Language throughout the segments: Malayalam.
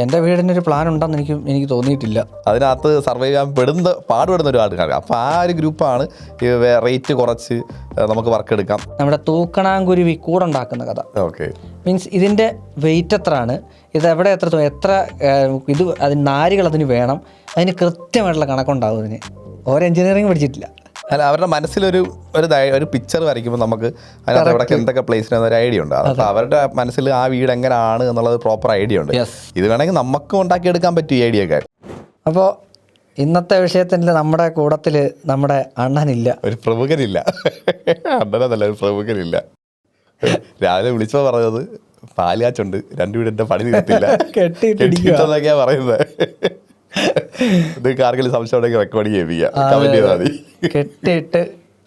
എൻ്റെ വീടിനൊരു പ്ലാൻ ഉണ്ടെന്ന് എനിക്ക് തോന്നിയിട്ടില്ല. അതിനകത്ത് സർവൈവ് ചെയ്യാൻ പാടുപെടുന്ന ഒരുപാട് കാര്യം. അപ്പോൾ ആ ഒരു ഗ്രൂപ്പാണ് റേറ്റ് കുറച്ച് നമുക്ക് വർക്ക് എടുക്കാം. നമ്മുടെ തൂക്കണാങ്കുരുവി കൂടുണ്ടാക്കുന്ന കഥ. ഓക്കെ. മീൻസ് ഇതിൻ്റെ വെയിറ്റ് എത്രയാണ്, ഇത് എവിടെ എത്ര ഇത് അതിന് നാരുകൾ അതിന് വേണം, അതിന് കൃത്യമായിട്ടുള്ള കണക്കുണ്ടാകും. അതിന് ഓരോ എഞ്ചിനീയറിംഗ് പഠിച്ചിട്ടില്ല. അല്ല, അവരുടെ മനസ്സിലൊരു പിക്ചർ വരയ്ക്കുമ്പോൾ നമുക്ക് അതിനകത്ത് എവിടെ എന്തൊക്കെ പ്ലേസിന് ഒരു ഐഡിയ ഉണ്ട്. അപ്പോൾ അവരുടെ മനസ്സിൽ ആ വീട് എങ്ങനെയാണ് എന്നുള്ളത് പ്രോപ്പർ ഐഡിയ ഉണ്ട്. ഇത് വേണമെങ്കിൽ നമുക്കും ഉണ്ടാക്കിയെടുക്കാൻ പറ്റും ഈ ഐഡിയ ഒക്കെ. അപ്പോൾ ഇന്നത്തെ വിഷയത്തിൽ നമ്മുടെ കൂട്ടത്തിൽ നമ്മുടെ അണ്ണനില്ല, ഒരു പ്രമുഖനില്ല. അണ്ണനല്ല, ഒരു പ്രമുഖനില്ല. രാവിലെ വിളിച്ചപ്പോൾ പറഞ്ഞത് പാലുകാച്ചുണ്ട്, 2 വീടിൻ്റെ പണി തീർത്തില്ല, കെട്ടിയിട്ടതൊക്കെയാണ് പറയുന്നത്. നിങ്ങൾക്ക് ആർക്കെങ്കിലും സംശയം ഉണ്ടെങ്കിൽ റെക്കോർഡ് ചെയ്യിപ്പിക്കാം, കമന്റ് ചെയ്താൽ മതി. കെട്ടിയിട്ട്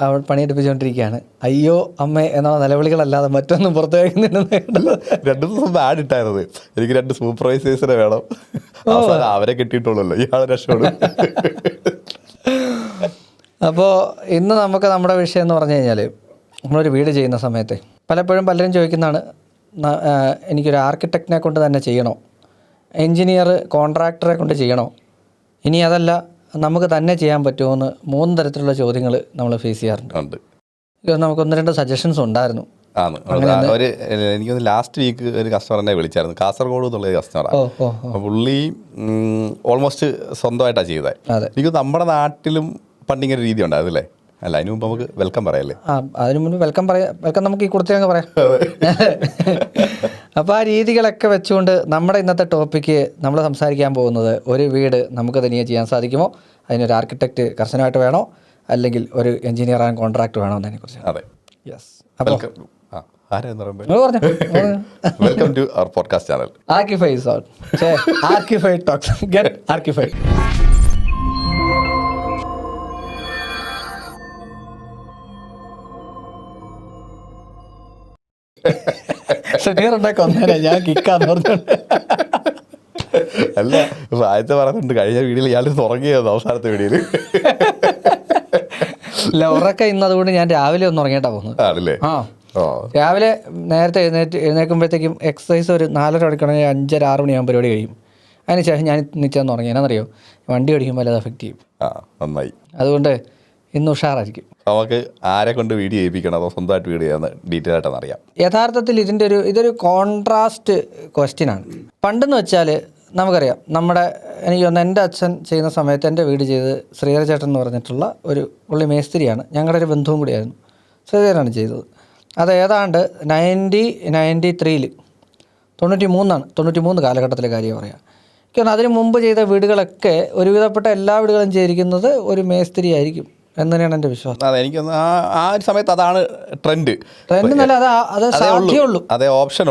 അവൾ പണിയെടുപ്പിച്ചുകൊണ്ടിരിക്കുകയാണ്. അയ്യോ അമ്മ എന്ന നിലവിളികളല്ലാതെ മറ്റൊന്നും പുറത്തു വയ്ക്കുന്നില്ല. 2 ദിവസം ബാഡ് ഇട്ടായിരുന്നത്. എനിക്ക് 2 സൂപ്പർവൈസേഴ്സിനെ വേണം. അവരെ കെട്ടിയിട്ടുള്ളല്ലോ, ഇയാളെ രക്ഷപ്പെടും. അപ്പോൾ ഇന്ന് നമുക്ക് നമ്മുടെ വിഷയം എന്ന് പറഞ്ഞു കഴിഞ്ഞാൽ, നമ്മളൊരു വീട് ചെയ്യുന്ന സമയത്ത് പലപ്പോഴും പലരും ചോദിക്കുന്നതാണ്, എനിക്കൊരു ആർക്കിടെക്റ്റിനെ കൊണ്ട് തന്നെ ചെയ്യണോ, എൻജിനീയർ കോൺട്രാക്ടറെ കൊണ്ട് ചെയ്യണോ, ഇനി അതല്ല നമുക്ക് തന്നെ ചെയ്യാൻ പറ്റുമോ എന്ന് 3 തരത്തിലുള്ള ചോദ്യങ്ങൾ നമ്മൾ ഫേസ് ചെയ്യാറുണ്ട്. നമുക്ക് 1-2 സജഷൻസ് ഉണ്ടായിരുന്നു. എനിക്കൊന്ന് ലാസ്റ്റ് വീക്ക് ഒരു കസ്റ്റമറിനെ വിളിച്ചായിരുന്നു, കാസർഗോഡ് എന്നുള്ള കസ്റ്റമറാണ്. പുള്ളി ഓൾമോസ്റ്റ് സ്വന്തമായിട്ടാണ് ചെയ്തത്. എനിക്ക് നമ്മുടെ നാട്ടിലും പണ്ടിങ്ങനെ രീതി ഉണ്ടായിരുന്നില്ലേ? അല്ല, അതിന് മുമ്പ് നമുക്ക് വെൽക്കം പറയല്ലേ? അതിന് മുമ്പ് വെൽക്കം നമുക്ക് ഈ കൊടുത്തങ്ങ് പറയാം. അപ്പോൾ ആ രീതികളൊക്കെ വെച്ചുകൊണ്ട് നമ്മുടെ ഇന്നത്തെ ടോപ്പിക്ക് നമ്മൾ സംസാരിക്കാൻ പോകുന്നത്, ഒരു വീട് നമുക്ക് തനിയെ ചെയ്യാൻ സാധിക്കുമോ, അതിനൊരു ആർക്കിടെക്റ്റ് കർശനമായിട്ട് വേണോ, അല്ലെങ്കിൽ ഒരു എഞ്ചിനീയർ ആൻഡ് കോൺട്രാക്ട് വേണോ എന്നതിനെക്കുറിച്ച്. അതെ, yes. Welcome to our podcast channel Archifies Archified Talks. Get Archified. ഞാൻ കിക്കാന്ന് പറഞ്ഞോണ്ട് അല്ല, ആദ്യത്തെ പറഞ്ഞിട്ടുണ്ട്, കഴിഞ്ഞ വീഡിയോയിൽ ഇയാൾ ഉറങ്ങിയത് അവസാനത്തെ വീഡിയോയിൽ. ഇല്ല, ഉറക്കം ഇന്ന് അതുകൊണ്ട് ഞാൻ രാവിലെ ഒന്ന് ഉറങ്ങിയിട്ടാ പോകുന്നത്. ആണല്ലേ? രാവിലെ നേരത്തെ എഴുന്നേൽക്കുമ്പോഴത്തേക്കും എക്സസൈസ് ഒരു 4:30 മണിക്കാണെങ്കിൽ 5:30-6 മണിയാകുമ്പോൾ പരിപാടി കഴിയും. അതിനുശേഷം ഞാൻ നിച്ചെന്ന് ഉറങ്ങി. എന്നാണെന്നറിയോ, വണ്ടി ഓടിക്കുമ്പോൾ അത് എഫക്റ്റ് ചെയ്യും. നന്നായി. അതുകൊണ്ട് ഇന്ന് ഉഷാറായിരിക്കും. നമുക്ക് ആരെ കൊണ്ട് വീഡിയോ ചെയ്യിപ്പിക്കണം, അതോ സ്വന്തമായിട്ട് വീഡിയോ ചെയ്യാന്ന് ഡീറ്റെയിൽ ആയിട്ടാണ് അറിയാം. യഥാർത്ഥത്തിൽ ഇതൊരു കോൺട്രാസ്റ്റ് ക്വസ്റ്റ്യനാണ്. പണ്ടെന്ന് വെച്ചാൽ നമുക്കറിയാം, എനിക്ക് തോന്നുന്നു എൻ്റെ അച്ഛൻ ചെയ്യുന്ന സമയത്ത് എൻ്റെ വീട് ചെയ്ത് ശ്രീധര ചേട്ടൻ എന്ന് പറഞ്ഞിട്ടുള്ള ഒരു പുള്ളി മേസ്തിരിയാണ്, ഞങ്ങളുടെ ഒരു ബന്ധുവും കൂടിയായിരുന്നു. ശ്രീധരനാണ് ചെയ്തത്. അത് ഏതാണ്ട് 1993 93 കാലഘട്ടത്തിലെ കാര്യം പറയാം. കാരണം അതിന് മുമ്പ് ചെയ്ത വീടുകളൊക്കെ ഒരുവിധപ്പെട്ട എല്ലാ വീടുകളും ചെയ്തിരിക്കുന്നത് ഒരു മേസ്തിരി ആയിരിക്കും എന്ന് തന്നെയാണ് എൻ്റെ വിശ്വാസം. അതെ, എനിക്കൊന്ന് ആ ഒരു സമയത്ത് അതാണ് ട്രെൻഡ് നല്ല അത് സാധ്യമുള്ളൂ, അതേ ഓപ്ഷൻ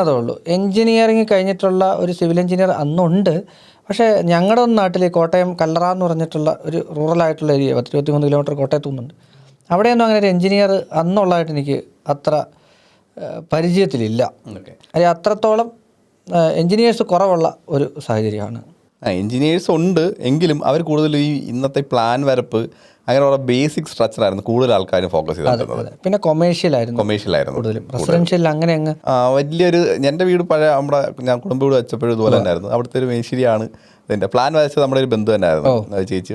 അതേ ഉള്ളൂ. എൻജിനീയറിങ് കഴിഞ്ഞിട്ടുള്ള ഒരു സിവിൽ എഞ്ചിനീയർ അന്നുണ്ട്. പക്ഷേ ഞങ്ങളുടെ നാട്ടിൽ കോട്ടയം കല്ലറ എന്ന് പറഞ്ഞിട്ടുള്ള ഒരു റൂറലായിട്ടുള്ള ഏരിയ, 23 കിലോമീറ്റർ കോട്ടയത്തു നിന്നുണ്ട്. അവിടെയൊന്നും അങ്ങനെ ഒരു എൻജിനീയർ അന്നുള്ളതായിട്ട് എനിക്ക് അത്ര പരിചയത്തിലില്ല. അല്ലെങ്കിൽ അത്രത്തോളം എൻജിനീയേഴ്സ് കുറവുള്ള ഒരു സാഹചര്യമാണ്. എൻജിനീയേഴ്സ് ഉണ്ട്, എങ്കിലും അവർ കൂടുതലും ഈ ഇന്നത്തെ പ്ലാൻ വരപ്പ് അങ്ങനെയുള്ള ബേസിക് സ്ട്രക്ചറായിരുന്നു കൂടുതൽ ആൾക്കാരും ഫോക്കസ് ചെയ്തിരുന്നത്. പിന്നെ കൊമേഴ്ഷ്യലായിരുന്നു കൂടുതലും, റെസിഡൻഷ്യൽ അങ്ങനെ അങ്ങ് വലിയൊരു. എൻ്റെ വീട് പഴയ ഞാൻ കുടുംബ വീട് വെച്ചപ്പോഴും ഇതുപോലെ തന്നെയായിരുന്നു. അവിടുത്തെ ഒരു മേശിരിയാണ് ഇതിൻ്റെ പ്ലാൻ വരച്ചത്. നമ്മുടെ ഒരു ബന്ധു തന്നെയായിരുന്നു, ചേച്ചി,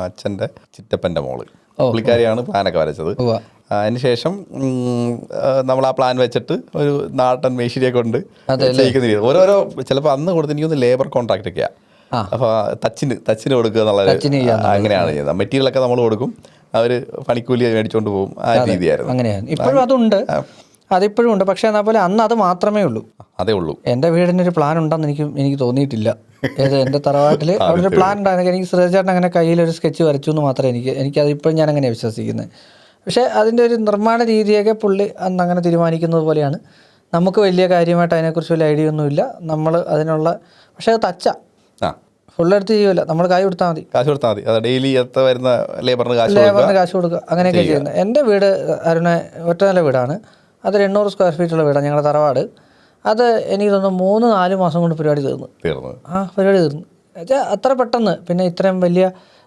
അച്ഛൻ്റെ ചിറ്റപ്പൻ്റെ മോള്, പുള്ളിക്കാരിയാണ് പ്ലാനൊക്കെ വരച്ചത്. അതിനുശേഷം നമ്മൾ ആ പ്ലാൻ വെച്ചിട്ട് ഒരു നാട്ടൻ മേശിരിയെ കൊണ്ട് ചെയ്യിക്കുന്ന രീതി ഓരോരോ. ചിലപ്പോൾ അന്ന് കൊടുത്ത് എനിക്കൊന്ന് ലേബർ കോൺട്രാക്ട് ഒക്കെയാണ്. അപ്പോൾ തച്ചിന് കൊടുക്കുക എന്നുള്ളത് അങ്ങനെയാണ് ചെയ്യുന്നത്. മെറ്റീരിയലൊക്കെ നമ്മൾ കൊടുക്കും, അവർ പണിക്കൂലി മേടിച്ചുകൊണ്ട് പോകും. ആ രീതിയായിരുന്നു. അങ്ങനെയാണ്. ഇപ്പോഴും അതുണ്ട്, അതിപ്പോഴും ഉണ്ട്. പക്ഷേ എന്നാൽ പോലെ അന്ന് അത് മാത്രമേ ഉള്ളൂ. അതേ ഉള്ളൂ. എൻ്റെ വീടിനൊരു പ്ലാൻ ഉണ്ടെന്ന് എനിക്ക് തോന്നിയിട്ടില്ല. എൻ്റെ തറവാട്ടിൽ അവിടെ ഒരു പ്ലാൻ ഉണ്ടായിരുന്നു. എനിക്ക് ശ്രീചേട്ടൻ അങ്ങനെ കയ്യിലൊരു സ്കെച്ച് വരച്ചു എന്ന് മാത്രമേ എനിക്കത് ഇപ്പോഴും ഞാൻ അങ്ങനെ വിശ്വസിക്കുന്നത്. പക്ഷേ അതിൻ്റെ ഒരു നിർമ്മാണ രീതിയൊക്കെ പുള്ളി അന്ന് അങ്ങനെ തീരുമാനിക്കുന്നത് പോലെയാണ്. നമുക്ക് വലിയ കാര്യമായിട്ട് അതിനെക്കുറിച്ച് വലിയ ഐഡിയ ഒന്നുമില്ല. നമ്മൾ അതിനുള്ള, പക്ഷേ അത് ഫുള്ളെടുത്ത് ചെയ്യുമല്ല, നമ്മൾ കാശ് കൊടുത്താൽ മതി. ഡെയിലി വരുന്ന ലേബറിന് കാശ് കൊടുക്കുക, അങ്ങനെയൊക്കെ ചെയ്യുന്നത്. എൻ്റെ വീട് അരുണെ ഒറ്റ നില വീടാണ്. അത് 800 സ്ക്വയർ ഫീറ്റുള്ള വീടാണ്, ഞങ്ങളുടെ തറവാട്. അത് എനിക്ക് തോന്നുന്നു 3-4 മാസം കൊണ്ട് പരിപാടി തീർന്നു. പരിപാടി തീർന്നു അത്ര പെട്ടെന്ന്. പിന്നെ ഇത്രയും വലിയ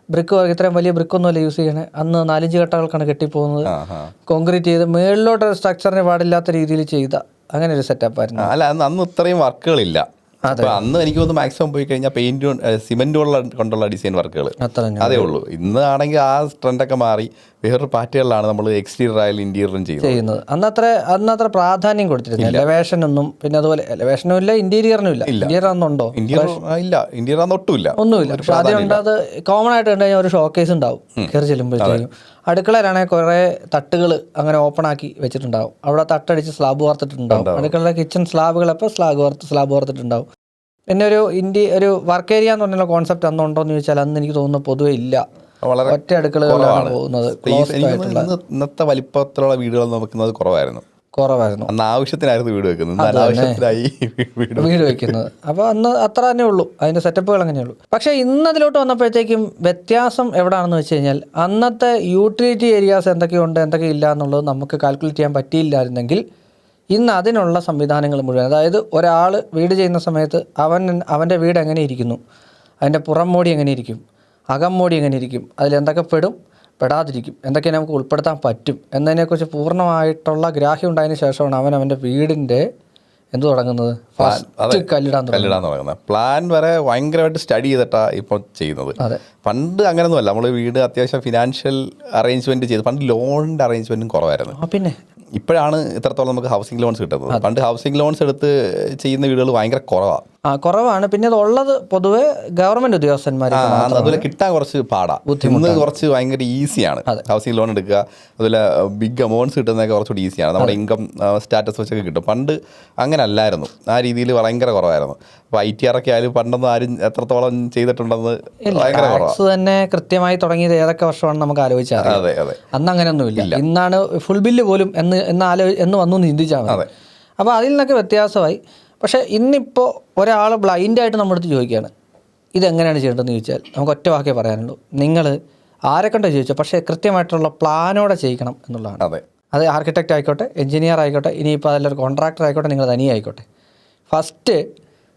ബ്രിക്കൊന്നുമല്ല യൂസ് ചെയ്യണേ. അന്ന് 4-5 കട്ടകൾക്കാണ് കെട്ടിപ്പോകുന്നത്. കോൺക്രീറ്റ് ചെയ്ത് മേളിലോട്ട് സ്ട്രക്ചറിന് പാടില്ലാത്ത രീതിയിൽ ചെയ്ത അങ്ങനെ ഒരു സെറ്റപ്പായിരുന്നു. അല്ല, അന്ന് ഇത്രയും വർക്കുകളില്ല. അപ്പോൾ അന്ന് എനിക്ക് തോന്നുന്നു മാക്സിമം പോയി കഴിഞ്ഞാൽ പെയിന്റ് സിമെന്റ് കൊണ്ടുള്ള ഡിസൈൻ വർക്കുകൾ അതേ ഉള്ളൂ. ഇന്ന് ആണെങ്കിൽ ആ ട്രെൻഡൊക്കെ മാറി വേറൊരു പാറ്റേണിലാണ് നമ്മൾ എക്സ്റ്റീരിയർ ആയാലും ഇന്റീരിയറും ചെയ്യുന്നത്. അന്നത്ര പ്രാധാന്യം കൊടുത്തിരുന്നില്ല എലവേഷനൊന്നും. പിന്നെ അതുപോലെ എലവേഷനും ഇല്ല, ഇന്റീരിയറിനും ഇല്ല. ഇന്റീരിയർ അന്നുണ്ടോ? ഇന്റീരിയർ അന്ന് ഒന്നുമില്ല. പക്ഷെ ആദ്യം ഉണ്ട്, കോമൺ ആയിട്ട് കണ്ടു കഴിഞ്ഞാൽ ഒരു ഷോക്കേസ് ഉണ്ടാവും കയറി ചെല്ലുമ്പോഴത്തേക്കും. അടുക്കളയിലാണെങ്കിൽ കുറേ തട്ടുകൾ അങ്ങനെ ഓപ്പൺ ആക്കി വെച്ചിട്ടുണ്ടാവും. അവിടെ തട്ടടിച്ച് സ്ലാബ് വാർത്തിട്ടുണ്ടാവും. അടുക്കളയിലെ കിച്ചൺ സ്ലാബുകളപ്പോൾ സ്ലാബ് വാർത്തിട്ടുണ്ടാവും. പിന്നെ ഒരു വർക്ക് ഏരിയ എന്ന് പറഞ്ഞുള്ള കോൺസെപ്റ്റ് അന്ന് ഉണ്ടോ എന്ന് ചോദിച്ചാൽ അന്ന് എനിക്ക് തോന്നുന്നു പൊതുവെ ഇല്ല. ഒറ്റ അടുക്കളകളാണ് പോകുന്നത്. ഇന്നത്തെ വലിപ്പത്തിലുള്ള വീടുകൾ നോക്കുന്നത് കുറവായിരുന്നു. അന്ന് ആവശ്യത്തിനായിരുന്നു വീട് വെക്കുന്നത്. അപ്പോൾ അന്ന് അത്ര തന്നെ ഉള്ളൂ, അതിൻ്റെ സെറ്റപ്പുകൾ അങ്ങനെയുള്ളൂ. പക്ഷേ ഇന്ന് അതിലോട്ട് വന്നപ്പോഴത്തേക്കും വ്യത്യാസം എവിടെയാണെന്ന് വെച്ച് കഴിഞ്ഞാൽ അന്നത്തെ യൂട്ടിലിറ്റി ഏരിയാസ് എന്തൊക്കെയുണ്ട് എന്തൊക്കെ ഇല്ല എന്നുള്ളത് നമുക്ക് കാൽക്കുലേറ്റ് ചെയ്യാൻ പറ്റിയില്ലായിരുന്നെങ്കിൽ ഇന്ന് അതിനുള്ള സംവിധാനങ്ങൾ മുഴുവൻ, അതായത് ഒരാൾ വീട് ചെയ്യുന്ന സമയത്ത് അവൻ്റെ വീട് എങ്ങനെ ഇരിക്കുന്നു, അതിൻ്റെ പുറം മോടി എങ്ങനെ ഇരിക്കും, അകം മോടി എങ്ങനെ ഇരിക്കും, അതിലെന്തൊക്കെ പെടാതിരിക്കും, എന്തൊക്കെ നമുക്ക് ഉൾപ്പെടുത്താൻ പറ്റും എന്നതിനെക്കുറിച്ച് പൂർണ്ണമായിട്ടുള്ള ഗ്രാഹ്യം ഉണ്ടായതിനു ശേഷമാണ് അവൻ്റെ വീടിൻ്റെ തുടങ്ങുന്നത്, ഫസ്റ്റ് കല്ലിടാൻ തുടങ്ങുന്നത്. പ്ലാൻ വരെ ഭയങ്കരമായിട്ട് സ്റ്റഡി ചെയ്തിട്ടാണ് ഇപ്പോൾ ചെയ്യുന്നത്. പണ്ട് അങ്ങനെയൊന്നുമല്ല. നമ്മൾ വീട് അത്യാവശ്യം ഫിനാൻഷ്യൽ അറേഞ്ച്മെന്റ് ചെയ്ത്, പണ്ട് ലോണിന്റെ അറേഞ്ച്മെന്റും കുറവായിരുന്നു. പിന്നെ ഇപ്പോഴാണ് ഇത്രത്തോളം നമുക്ക് ഹൗസിംഗ് ലോൺസ് കിട്ടുന്നത്. പണ്ട് ഹൗസിംഗ് ലോൺസ് എടുത്ത് ചെയ്യുന്ന വീടുകൾ ഭയങ്കര കുറവാണ്. പിന്നെ അതുള്ളത് പൊതുവെ ഗവൺമെന്റ് ഉദ്യോഗസ്ഥന്മാർ. അതുപോലെ കിട്ടാൻ കുറച്ച് പാടാ. ഇന്ന് കുറച്ച് ഭയങ്കര ഈസിയാണ് ഹൗസിംഗ് ലോൺ എടുക്കുക. അതുപോലെ ബിഗ് എമൗണ്ട്സ് കിട്ടുന്നതൊക്കെ കുറച്ചുകൂടി ഈസിയാണ്. നമ്മുടെ ഇൻകം സ്റ്റാറ്റസ് വെച്ചൊക്കെ കിട്ടും. പണ്ട് അങ്ങനെ അല്ലായിരുന്നു. ആ രീതിയിൽ ഭയങ്കര കുറവായിരുന്നു. അപ്പോൾ ITR ഒക്കെ ആയാലും പണ്ടൊന്നും ആരും എത്രത്തോളം ചെയ്തിട്ടുണ്ടെന്ന് ഭയങ്കര കുറവാണ്. തന്നെ കൃത്യമായി തുടങ്ങിയത് ഏതൊക്കെ വർഷമാണ് നമുക്ക് ആലോചിച്ചാൽ. അതെ അതെ. അന്ന് അങ്ങനെയൊന്നുമില്ല. ഇന്നാണ് ഫുൾ ബില്ല് പോലും എന്ന് വന്നു ചിന്തിച്ചാൽ മതി. അപ്പോൾ അതിൽ നിന്നൊക്കെ വ്യത്യാസമായി. പക്ഷേ ഇന്നിപ്പോൾ ഒരാൾ ബ്ലൈൻഡായിട്ട് നമ്മുടെ അടുത്ത് ചോദിക്കുകയാണ് ഇതെങ്ങനെയാണ് ചെയ്യേണ്ടതെന്ന് ചോദിച്ചാൽ നമുക്ക് ഒറ്റ വാക്കേ പറയാനുള്ളൂ, നിങ്ങൾ ആരെ കണ്ടോ ചോദിച്ചോ, പക്ഷേ കൃത്യമായിട്ടുള്ള പ്ലാനോടെ ചെയ്യിക്കണം എന്നുള്ളതാണ്. അത് ആർക്കിടെക്റ്റ് ആയിക്കോട്ടെ, എഞ്ചിനീയർ ആയിക്കോട്ടെ, ഇനിയിപ്പോൾ അതിലൊരു കോൺട്രാക്ടർ ആയിക്കോട്ടെ, നിങ്ങൾ തനിയെ ആയിക്കോട്ടെ, ഫസ്റ്റ്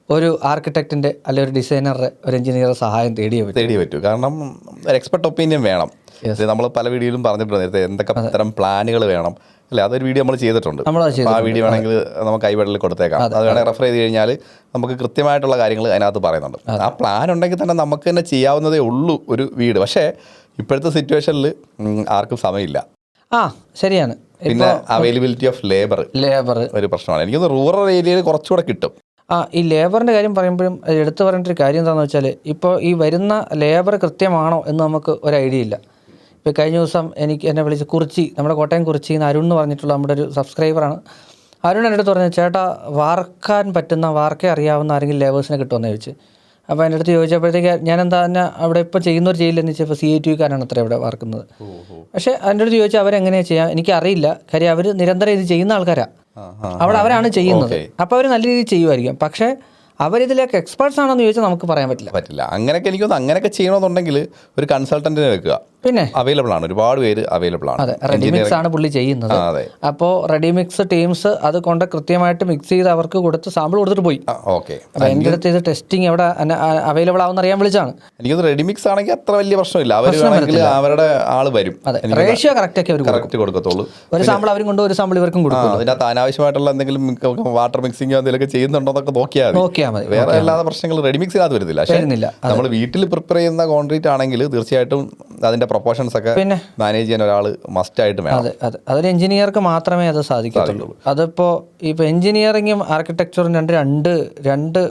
ഒരു ആർക്കിടെക്റ്റിൻ്റെ അല്ലെങ്കിൽ ഒരു ഡിസൈനറുടെ, ഒരു എഞ്ചിനീയറുടെ സഹായം തേടിയേ പറ്റൂ. കാരണം ഒരു എക്സ്പെർട്ട് ഒപ്പീനിയൻ വേണം. നമ്മൾ പല വീഡിയോയിലും പറഞ്ഞിട്ടുണ്ട് നേരത്തെ എന്തൊക്കെ തരം പ്ലാനുകൾ വേണം അല്ലേ. അതൊരു വീഡിയോ നമ്മൾ ചെയ്തിട്ടുണ്ട്. ആ വീഡിയോ വേണമെങ്കിൽ നമുക്ക് ഐബട്ടണിൽ കൊടുത്തേക്കാം. അത് വേണമെങ്കിൽ റെഫർ ചെയ്ത് കഴിഞ്ഞാൽ നമുക്ക് കൃത്യമായിട്ടുള്ള കാര്യങ്ങൾ അതിനകത്ത് പറയുന്നുണ്ട്. ആ പ്ലാൻ ഉണ്ടെങ്കിൽ തന്നെ നമുക്ക് തന്നെ ചെയ്യാവുന്നതേ ഉള്ളൂ ഒരു വീട്. പക്ഷേ ഇപ്പോഴത്തെ സിറ്റുവേഷനിൽ ആർക്കും സമയമില്ല. ശരിയാണ്. പിന്നെ അവൈലബിലിറ്റി ഓഫ് ലേബർ ഒരു പ്രശ്നമാണ്. എനിക്കൊന്ന് റൂറൽ ഏരിയയിൽ കുറച്ചുകൂടെ കിട്ടും. ഈ ലേബറിൻ്റെ കാര്യം പറയുമ്പോഴും എടുത്തു പറയേണ്ട ഒരു കാര്യം എന്താണെന്ന് വെച്ചാൽ ഇപ്പോൾ ഈ വരുന്ന ലേബർ കൃത്യമാണോ എന്ന് നമുക്ക് ഒരു ഐഡിയ ഇല്ല. ഇപ്പോൾ കഴിഞ്ഞ ദിവസം എന്നെ വിളിച്ച് നമ്മുടെ കോട്ടയം കുറിച്ചിയിൽ നിന്ന് അരുൺ എന്ന് പറഞ്ഞിട്ടുള്ള നമ്മുടെ ഒരു സബ്സ്ക്രൈബറാണ്. അരുൺ എൻ്റെ അടുത്ത് പറഞ്ഞു, ചേട്ടാ വാർക്കേ അറിയാവുന്ന ആരെങ്കിലും ലേബേഴ്സിനെ കിട്ടുമെന്ന് ചോദിച്ചു. അപ്പോൾ എൻ്റെ അടുത്ത് ചോദിച്ചപ്പോഴത്തേക്ക് ഞാൻ തന്നെ അവിടെ ഇപ്പോൾ ചെയ്യുന്നവർ ചെയ്യില്ലെന്ന് വെച്ചപ്പോൾ CITUകാരാണ് അത്ര ഇവിടെ വാർക്കുന്നത്. പക്ഷേ എൻ്റെ അടുത്ത് ചോദിച്ചാൽ അവരെങ്ങനെയാണ് ചെയ്യാം എനിക്കറിയില്ല. കാര്യം അവർ നിരന്തരം ഇത് ചെയ്യുന്ന ആൾക്കാരാണ്. അവരാണ് ചെയ്യുന്നത്. അപ്പോൾ അവർ നല്ല രീതിയിൽ ചെയ്യുമായിരിക്കും. പക്ഷേ അവരിതിലേക്ക് എക്സ്പേർട്സ് ആണെന്ന് ചോദിച്ചാൽ നമുക്ക് പറയാൻ പറ്റില്ല. അങ്ങനെയൊക്കെ എനിക്കൊന്ന് അങ്ങനെയൊക്കെ ചെയ്യണമെന്നുണ്ടെങ്കിൽ ഒരു കൺസൾട്ടന്റിനെ വെക്കുക. പിന്നെ അവൈലബിൾ ആണ്, ഒരുപാട് പേര് അവൈലബിൾ ആണ്. അതെ, റെഡിമിക്സ് ആണ് പുള്ളി ചെയ്യുന്നത്. അപ്പോൾ റെഡിമിക്സ് ടീംസ് അത് കൊണ്ട് കൃത്യമായിട്ട് മിക്സ് ചെയ്ത് അവർക്ക് കൊടുത്ത് സാമ്പിൾ കൊടുത്തിട്ട് പോയി. അപ്പോൾ എൻ്റെ അടുത്ത് ഇത് ടെസ്റ്റിംഗ് എവിടെ അവൈലബിൾ ആവുന്ന അറിയാൻ വിളിച്ചാണ്. എനിക്കൊന്ന് റെഡിമിക്സ് ആണെങ്കിൽ അത്ര വലിയ പ്രശ്നമില്ല. അവരുടെ ആള് വരും. റേഷ്യോ കറക്റ്റ് ഒക്കെ കറക്റ്റ് കൊടുക്കത്തുള്ളൂ. ഒരു സാമ്പിൾ അവരും കൊണ്ട് ഒരു സാമ്പിൾ ഇവർക്കും കൊടുക്കും. അതിനകത്ത് അനാവശ്യമായിട്ടുള്ള എന്തെങ്കിലും വാട്ടർ മിക്സിംഗ് എന്തെങ്കിലുമൊക്കെ ചെയ്യുന്നുണ്ടോന്നൊക്കെ നോക്കിയാൽ മതി. വേറെ അല്ലാതെ പ്രശ്നങ്ങൾ റെഡിമിക്സിനകത്ത് വരുന്നില്ല. നമ്മൾ വീട്ടിൽ പ്രിപ്പയർ ചെയ്യുന്ന കോൺക്രീറ്റ് ആണെങ്കിൽ തീർച്ചയായിട്ടും അതിന്റെ പ്രൊപ്പോർഷൻസ് ഒക്കെ മാനേജ് ചെയ്യാൻ ഒരാൾ മസ്റ്റ് ആയിട്ട് വേണം. അതെ, അതൊരു എഞ്ചിനീയർക്ക് മാത്രമേ അത് സാധിക്കത്തുള്ളൂ. ഇപ്പോൾ എഞ്ചിനീയറിങ്ങും ആർക്കിടെക്ചറും രണ്ട്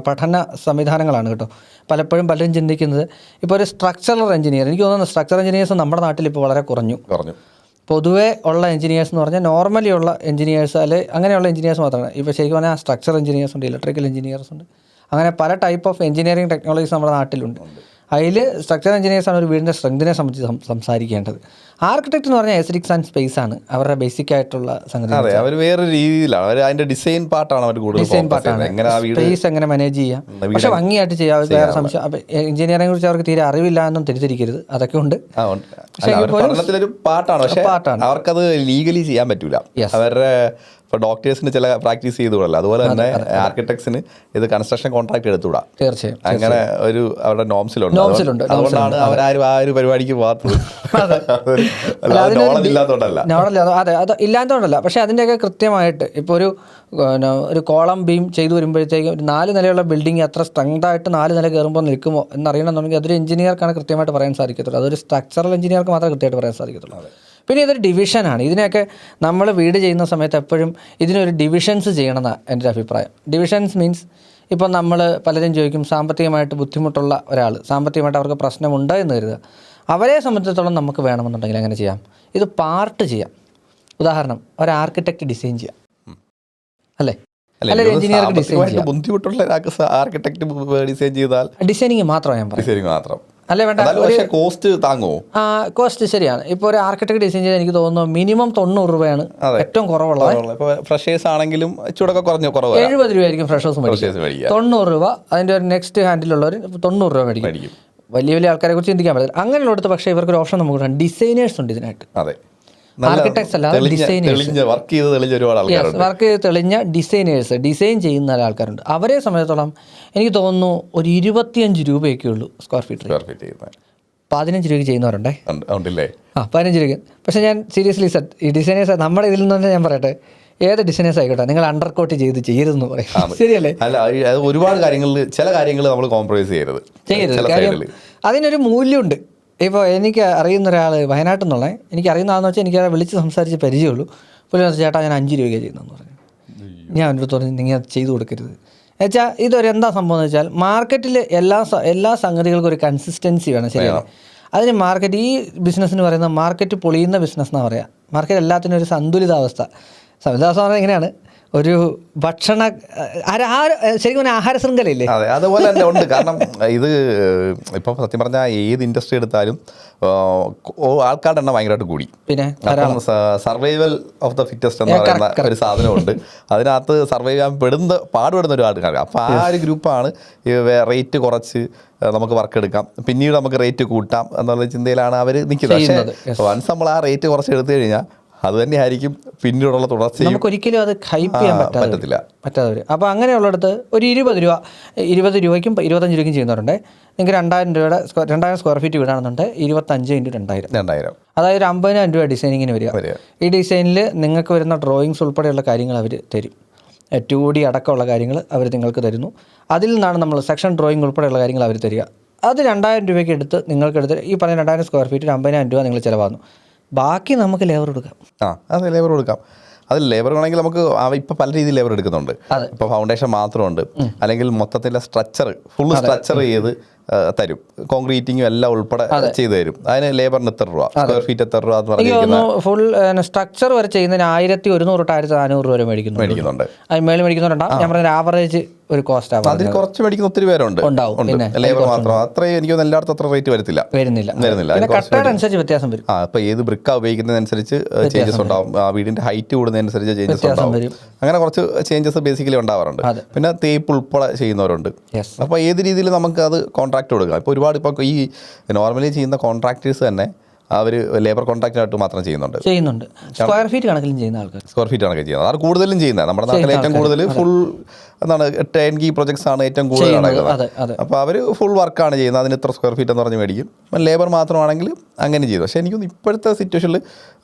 പഠന സംവിധാനങ്ങളാണ് കേട്ടോ. പലപ്പോഴും പലരും ചിന്തിക്കുന്നത് ഇപ്പോൾ ഒരു സ്ട്രക്ചറൽ എഞ്ചിനീയർ, എനിക്ക് തോന്നുന്നു സ്ട്രക്ചറൽ എഞ്ചിനീയേഴ്സ് നമ്മുടെ നാട്ടിൽ ഇപ്പോൾ വളരെ കുറഞ്ഞു. പൊതുവേ ഉള്ള എഞ്ചിനീയേഴ്സ് എന്ന് പറഞ്ഞാൽ നോർമലി ഉള്ള എഞ്ചിനീയേഴ്സ് അങ്ങനെയുള്ള എഞ്ചിനീയേഴ്സ് മാത്രമാണ്. ഇപ്പോൾ ശരിക്കും പറഞ്ഞാൽ സ്ട്രക്ചറൽ എഞ്ചിനീയേഴ്സ് ഉണ്ട്, ഇലക്ട്രിക്കൽ എഞ്ചിനീയേഴ്സ് ഉണ്ട്, അങ്ങനെ പല ടൈപ്പ് ഓഫ് എഞ്ചിനീയറിംഗ് ടെക്നോളജീസ് നമ്മുടെ നാട്ടിലുണ്ട്. അതിൽ സ്ട്രക്ചറൽ എഞ്ചിനീയേഴ്സാണ് ഒരു വീടിൻ്റെ സ്ട്രെങ്തിനെ സംബന്ധിച്ച് സംസാരിക്കേണ്ടത്. ആർക്കിടെക്ട് എന്ന് പറഞ്ഞാൽ എസ്തെറ്റിക്സ് ആൻഡ് സ്പേസ് ആണ് അവരുടെ ബേസിക് ആയിട്ടുള്ള സംഗതി. അവർ വേറെ രീതിയിലാണ് അതിന്റെ ഡിസൈൻ പാർട്ടാണ് അവർ കൂടുതൽ ഡിസൈൻ പാർട്ടാണ്. സ്പേസ് എങ്ങനെ മാനേജ് ചെയ്യാം, പക്ഷെ ഭംഗിയായിട്ട് ചെയ്യാം. വേറെ സംശയം. അപ്പം എഞ്ചിനീയറിംഗെ കുറിച്ച് അവർക്ക് തീരെ അറിവില്ല എന്നും തിരിച്ചിരിക്കരുത്, അതൊക്കെ ഉണ്ട്. പാർട്ടാണ്, പക്ഷേ അവർക്കത് ലീഗലി ചെയ്യാൻ പറ്റൂല. അവരുടെ ഇപ്പോൾ ഡോക്ടേഴ്സിന് ചില പ്രാക്ടീസ് ചെയ്തുകൂടല്ലോ, അതുപോലെ തന്നെ ആർക്കിടെക്ട്സിന് ഇത് കൺസ്ട്രക്ഷൻ കോൺട്രാക്ട് എടുത്തുകൂടാ. തീർച്ചയായും അങ്ങനെ ഒരു അവരുടെ നോംസിലുണ്ട്. അതുകൊണ്ടാണ് അവരാരും ആ ഒരു പരിപാടിക്ക് പോകാത്തത്. നോളജ് ഇല്ലാത്തതുകൊണ്ടല്ല. അതെ, അത് ഇല്ലാത്തതുകൊണ്ടല്ല. പക്ഷേ അതിൻ്റെയൊക്കെ കൃത്യമായിട്ട് ഇപ്പോൾ ഒരു കോളം ബീം ചെയ്തു വരുമ്പോഴത്തേക്കും ഒരു 4 നിലയുള്ള ബിൽഡിംഗ് അത്ര സ്ട്രെങ്തായിട്ട് 4 നില കയറുമ്പോൾ നിൽക്കുമോ എന്നറിയണമെന്നുണ്ടെങ്കിൽ അതൊരു എഞ്ചിനീയർക്കാണ് കൃത്യമായിട്ട് പറയാൻ സാധിക്കത്തുള്ളൂ. അതൊരു സ്ട്രക്ചറൽ എഞ്ചിനീയർക്ക് മാത്രമേ കൃത്യമായിട്ട് പറയാൻ സാധിക്കത്തുള്ളൂ. പിന്നെ ഇതൊരു ഡിവിഷനാണ്. ഇതിനെയൊക്കെ നമ്മൾ വീട് ചെയ്യുന്ന സമയത്ത് എപ്പോഴും ഇതിനൊരു ഡിവിഷൻസ് ചെയ്യണമെന്നാണ് എൻ്റെ ഒരു അഭിപ്രായം. ഡിവിഷൻസ് മീൻസ് ഇപ്പം നമ്മൾ പലരും ചോദിക്കും, സാമ്പത്തികമായിട്ട് ബുദ്ധിമുട്ടുള്ള ഒരാൾ, സാമ്പത്തികമായിട്ട് അവർക്ക് പ്രശ്നമുണ്ട് എന്ന് കരുതുക. അവരെ സംബന്ധിച്ചിടത്തോളം നമുക്ക് വേണമെന്നുണ്ടെങ്കിൽ എങ്ങനെ ചെയ്യാം? ഇത് പാർട്ട് ചെയ്യാം. ഉദാഹരണം, ഒരു ആർക്കിടെക്റ്റ് ഡിസൈൻ ചെയ്യാം, അല്ലേ? അല്ലെങ്കിൽ എഞ്ചിനീയർക്ക് ഡിസൈൻ ചെയ്യാം. ബുദ്ധിമുട്ടുള്ള ആർക്കിടെക്ട് ഡിസൈൻ ചെയ്താൽ ഡിസൈനിങ് മാത്രമാണ് ഞാൻ പറയുന്നത്. ഡിസൈനിങ് മാത്രം അല്ലേ വേണ്ട, കോസ്റ്റ് താങ്ങുമോ? കോസ്റ്റ് ശരിയാണ്. ഇപ്പോൾ ഒരു ആർക്കിടെക്ട് ഡിസൈൻ ചെയ്താൽ എനിക്ക് തോന്നുന്നു മിനിമം 90 രൂപയാണ് ഏറ്റവും കുറവുള്ളത്. ഇപ്പോൾ ഫ്രഷേഴ്സ് ആണെങ്കിലും ചൂടൊക്കെ കുറഞ്ഞ 70 രൂപയായിരിക്കും ഫ്രഷേഴ്സ് മേടിക്കുക. 90 രൂപ അതിൻ്റെ ഒരു നെക്സ്റ്റ് ഹാൻഡിലുള്ളവർ 90 രൂപ മേടിക്കും. വലിയ ആൾക്കാരെ കുറിച്ച് ചിന്തിക്കാൻ പറ്റില്ല. അങ്ങനെയുള്ളടത്ത് പക്ഷേ ഇവർക്കൊരു ഓപ്ഷൻ നമുക്ക് കിട്ടാം. ഡിസൈനേഴ്സ് ഉണ്ട് ഇതിനായിട്ട്. ആർക്കിടെക്ട്സ് അല്ലാതെ ഡിസൈനേഴ്സ്, വർക്ക് ചെയ്ത് തെളിഞ്ഞ ഡിസൈനേഴ്സ്, ഡിസൈൻ ചെയ്യുന്ന ആൾക്കാരുണ്ട്. അവരെ സംബന്ധിച്ചിടത്തോളം എനിക്ക് തോന്നുന്നു ഒരു 25 രൂപയൊക്കെ ഉള്ളൂ സ്ക്വയർ ഫീറ്റ്. 15 രൂപയ്ക്ക് ചെയ്യുന്നവരുണ്ടേ. 15 രൂപയ്ക്ക്. പക്ഷേ ഞാൻ സീരിയസ്ലി സെറ്റ് ഈ ഡിസൈനേഴ്സ് നമ്മുടെ ഇതിൽ നിന്ന് തന്നെ ഞാൻ പറയട്ടെ, ഏത് ഡിസൈനേഴ്സ് ആയിക്കോട്ടെ, നിങ്ങൾ അണ്ടർ കോട്ട് ചെയ്യരുതെന്ന് പറയും. ശരിയല്ലേ? അല്ല, ഒരുപാട് കാര്യങ്ങളിൽ ചില കാര്യങ്ങൾ നമ്മൾ കോംപ്രമൈസ് ചെയ്യരുത്. കാര്യം അതിനൊരു മൂല്യമുണ്ട്. ഇപ്പോൾ എനിക്ക് അറിയുന്ന ഒരാൾ വയനാട്ടിൽ നിന്നുള്ള, എനിക്ക് അറിയുന്ന ആളെന്ന് വെച്ചാൽ എനിക്ക് വിളിച്ച് സംസാരിച്ച് പരിചയമുള്ളൂ. പുള്ളി ചേട്ടാ ഞാൻ 5 രൂപയ്ക്ക് ചെയ്യുന്നതെന്ന് പറഞ്ഞു. ഞാൻ അവൻ്റെ അടുത്ത് പറഞ്ഞു, നിങ്ങൾ അത് ചെയ്തു കൊടുക്കരുത്. എന്നുവെച്ചാൽ ഇതൊരു എന്താ സംഭവം എന്ന് വെച്ചാൽ മാർക്കറ്റിൽ എല്ലാ സംഗതികൾക്കും ഒരു കൺസിസ്റ്റൻസി വേണം. ശരിയാണ്. അതിന് മാർക്കറ്റ്, ഈ ബിസിനസ്സിന് പറയുന്നത് മാർക്കറ്റ് പൊളിയുന്ന ബിസിനസ് എന്നാണ് പറയുക. മാർക്കറ്റ് എല്ലാത്തിനും ഒരു സന്തുലിതാവസ്ഥ. സന്തുലിതാവസ്ഥ പറഞ്ഞാൽ എങ്ങനെയാണ്? ഒരു ഭക്ഷണ ശരിക്കും പറഞ്ഞാൽ ആഹാര ശൃംഖലയില്ലേ? അതെ, അതുപോലെ തന്നെ ഉണ്ട്. കാരണം ഇത് ഇപ്പം സത്യം പറഞ്ഞാൽ ഏത് ഇൻഡസ്ട്രി എടുത്താലും ആൾക്കാരുടെ എണ്ണം ഭയങ്കരമായിട്ട് കൂടി. പിന്നെ സർവൈവൽ ഓഫ് ദ ഫിറ്റസ്റ്റ് എന്ന് പറയുന്ന ഒരു സാധനമുണ്ട്. അതിനകത്ത് സർവൈവ് ചെയ്യാൻ പാടുപെടുന്ന ഒരു ആൾക്കാർ. അപ്പോൾ ആ ഒരു ഗ്രൂപ്പാണ് റേറ്റ് കുറച്ച് നമുക്ക് വർക്ക് എടുക്കാം, പിന്നീട് നമുക്ക് റേറ്റ് കൂട്ടാം എന്നുള്ള ചിന്തയിലാണ് അവർ നിൽക്കുന്നത്. പക്ഷേ വൺസ് നമ്മൾ ആ റേറ്റ് കുറച്ച് എടുത്തു കഴിഞ്ഞാൽ അത് തന്നെയായിരിക്കും പിന്നീടുള്ള തുടർച്ചയും. നമുക്കൊരിക്കലും അത് ഹൈപ്പ് ചെയ്യാൻ പറ്റാതെ വരും. അപ്പോൾ അങ്ങനെയുള്ളിടത്ത് ഒരു 20 രൂപയ്ക്കും 25 രൂപയ്ക്കും ചെയ്യുന്നവരുണ്ട്. നിങ്ങൾക്ക് 2000 സ്ക്വയർ ഫീറ്റ് വീടാണെന്നുണ്ട് 25 × 2000, അതായത് ഒരു 50,000 രൂപ ഡിസൈനിങ്ങിന് വരിക. ഈ ഡിസൈനിൽ നിങ്ങൾക്ക് വരുന്ന ഡ്രോയിങ്സ് ഉൾപ്പെടെയുള്ള കാര്യങ്ങൾ അവർ തരും. 2D അടക്കമുള്ള കാര്യങ്ങൾ അവർ നിങ്ങൾക്ക് തരുന്നു. അതിൽ നിന്നാണ് നമ്മൾ സെക്ഷൻ ഡ്രോയിങ് ഉൾപ്പെടെയുള്ള കാര്യങ്ങൾ അവർ തരിക. അത് 2000 രൂപയ്ക്ക് എടുത്ത് നിങ്ങൾക്കെടുത്ത് ഈ പറഞ്ഞ 2000 സ്ക്വയർ ഫീറ്റ് 50,000 രൂപ നിങ്ങൾ ചിലവാകുന്നു. ബാക്കി നമുക്ക് ലേബർ കൊടുക്കാം. അതെ, ലേബർ കൊടുക്കാം. അതിൽ ലേബർ വേണമെങ്കിൽ നമുക്ക് ഇപ്പോൾ പല രീതിയിൽ ലേബർ എടുക്കുന്നുണ്ട്. ഇപ്പോൾ ഫൗണ്ടേഷൻ മാത്രമുണ്ട്, അല്ലെങ്കിൽ മൊത്തത്തിലെ ഫുൾ സ്ട്രക്ചർ ചെയ്ത് തരും. കോൺക്രീറ്റിങ്ങും എല്ലാം ഉൾപ്പെടെ ചെയ്തു തരും. അതിന് ലേബറിന് എത്ര രൂപ, സ്ക്വയർ ഫീറ്റ് എത്ര രൂപ എന്ന് പറഞ്ഞിരിക്കുന്നത്. ഫുൾ സ്ട്രക്ചർ വരെ ചെയ്യുന്നതിന് 1100 തൊട്ട് 1400 രൂപ വരെ മേടിക്കുന്നുണ്ട്. അതിന് മേളിൽ മേടിക്കുന്നുണ്ടാവും. ഞാൻ പറഞ്ഞ ആവറേജ് ഒരു കോസ്റ്റ് ആവും. അതിൽ കുറച്ച് മേടിക്കുന്ന ഒത്തിരി പേരുണ്ട്. ലേബർ മാത്രം അത്രയും എനിക്ക് എല്ലായിടത്തും അത്ര റേറ്റ് വരുന്നില്ല. അനുസരിച്ച് വ്യത്യാസം വരും. അപ്പോൾ ഏത് ബ്രിക്കാ ഉപയോഗിക്കുന്നതനുസരിച്ച് ചേഞ്ചസ് ഉണ്ടാവും. വീടിന്റെ ഹൈറ്റ് കൂടുന്നതനുസരിച്ച് ചേഞ്ചസ് ഉണ്ടാവും. അങ്ങനെ കുറച്ച് ചേഞ്ചസ് ബേസിക്കലി ഉണ്ടാവാറുണ്ട്. പിന്നെ തേപ്പ് ഉൾപ്പെടെ ചെയ്യുന്നവരുണ്ട്. അപ്പോൾ ഏത് രീതിയിൽ നമുക്ക് അത് കോൺട്രാക്ട് കൊടുക്കാം. ഇപ്പോൾ ഒരുപാട് ഇപ്പോൾ ഈ നോർമലി ചെയ്യുന്ന കോൺട്രാക്ടേഴ്സ് തന്നെ അവർ ലേബർ കോൺട്രാക്റ്റായിട്ട് മാത്രം ചെയ്യുന്നുണ്ട്. സ്ക്വയർ ഫീറ്റ് കണക്കിലും ചെയ്യുന്ന ആൾക്കാർ സ്ക്വയർ ഫീറ്റ് കണക്കിൽ ചെയ്യുന്നത്. അതാണ് കൂടുതലും ചെയ്യുന്നത്. നമ്മുടെ നാട്ടിൽ ഏറ്റവും കൂടുതൽ ഫുൾ എന്താണ് ടേൺകീ പ്രൊജക്ട്സ് ആണ് ഏറ്റവും കൂടുതൽ നടക്കുന്നത്. അപ്പോൾ അവർ ഫുൾ വർക്കാണ് ചെയ്യുന്നത്. അതിന് ഇത്ര സ്ക്വയർ ഫീറ്റ് എന്ന് പറഞ്ഞ് മേടിക്കും. ലേബർ മാത്രമാണെങ്കിൽ അങ്ങനെ ചെയ്തു. പക്ഷേ എനിക്കൊന്ന് ഇപ്പോഴത്തെ സിറ്റുവേഷനിൽ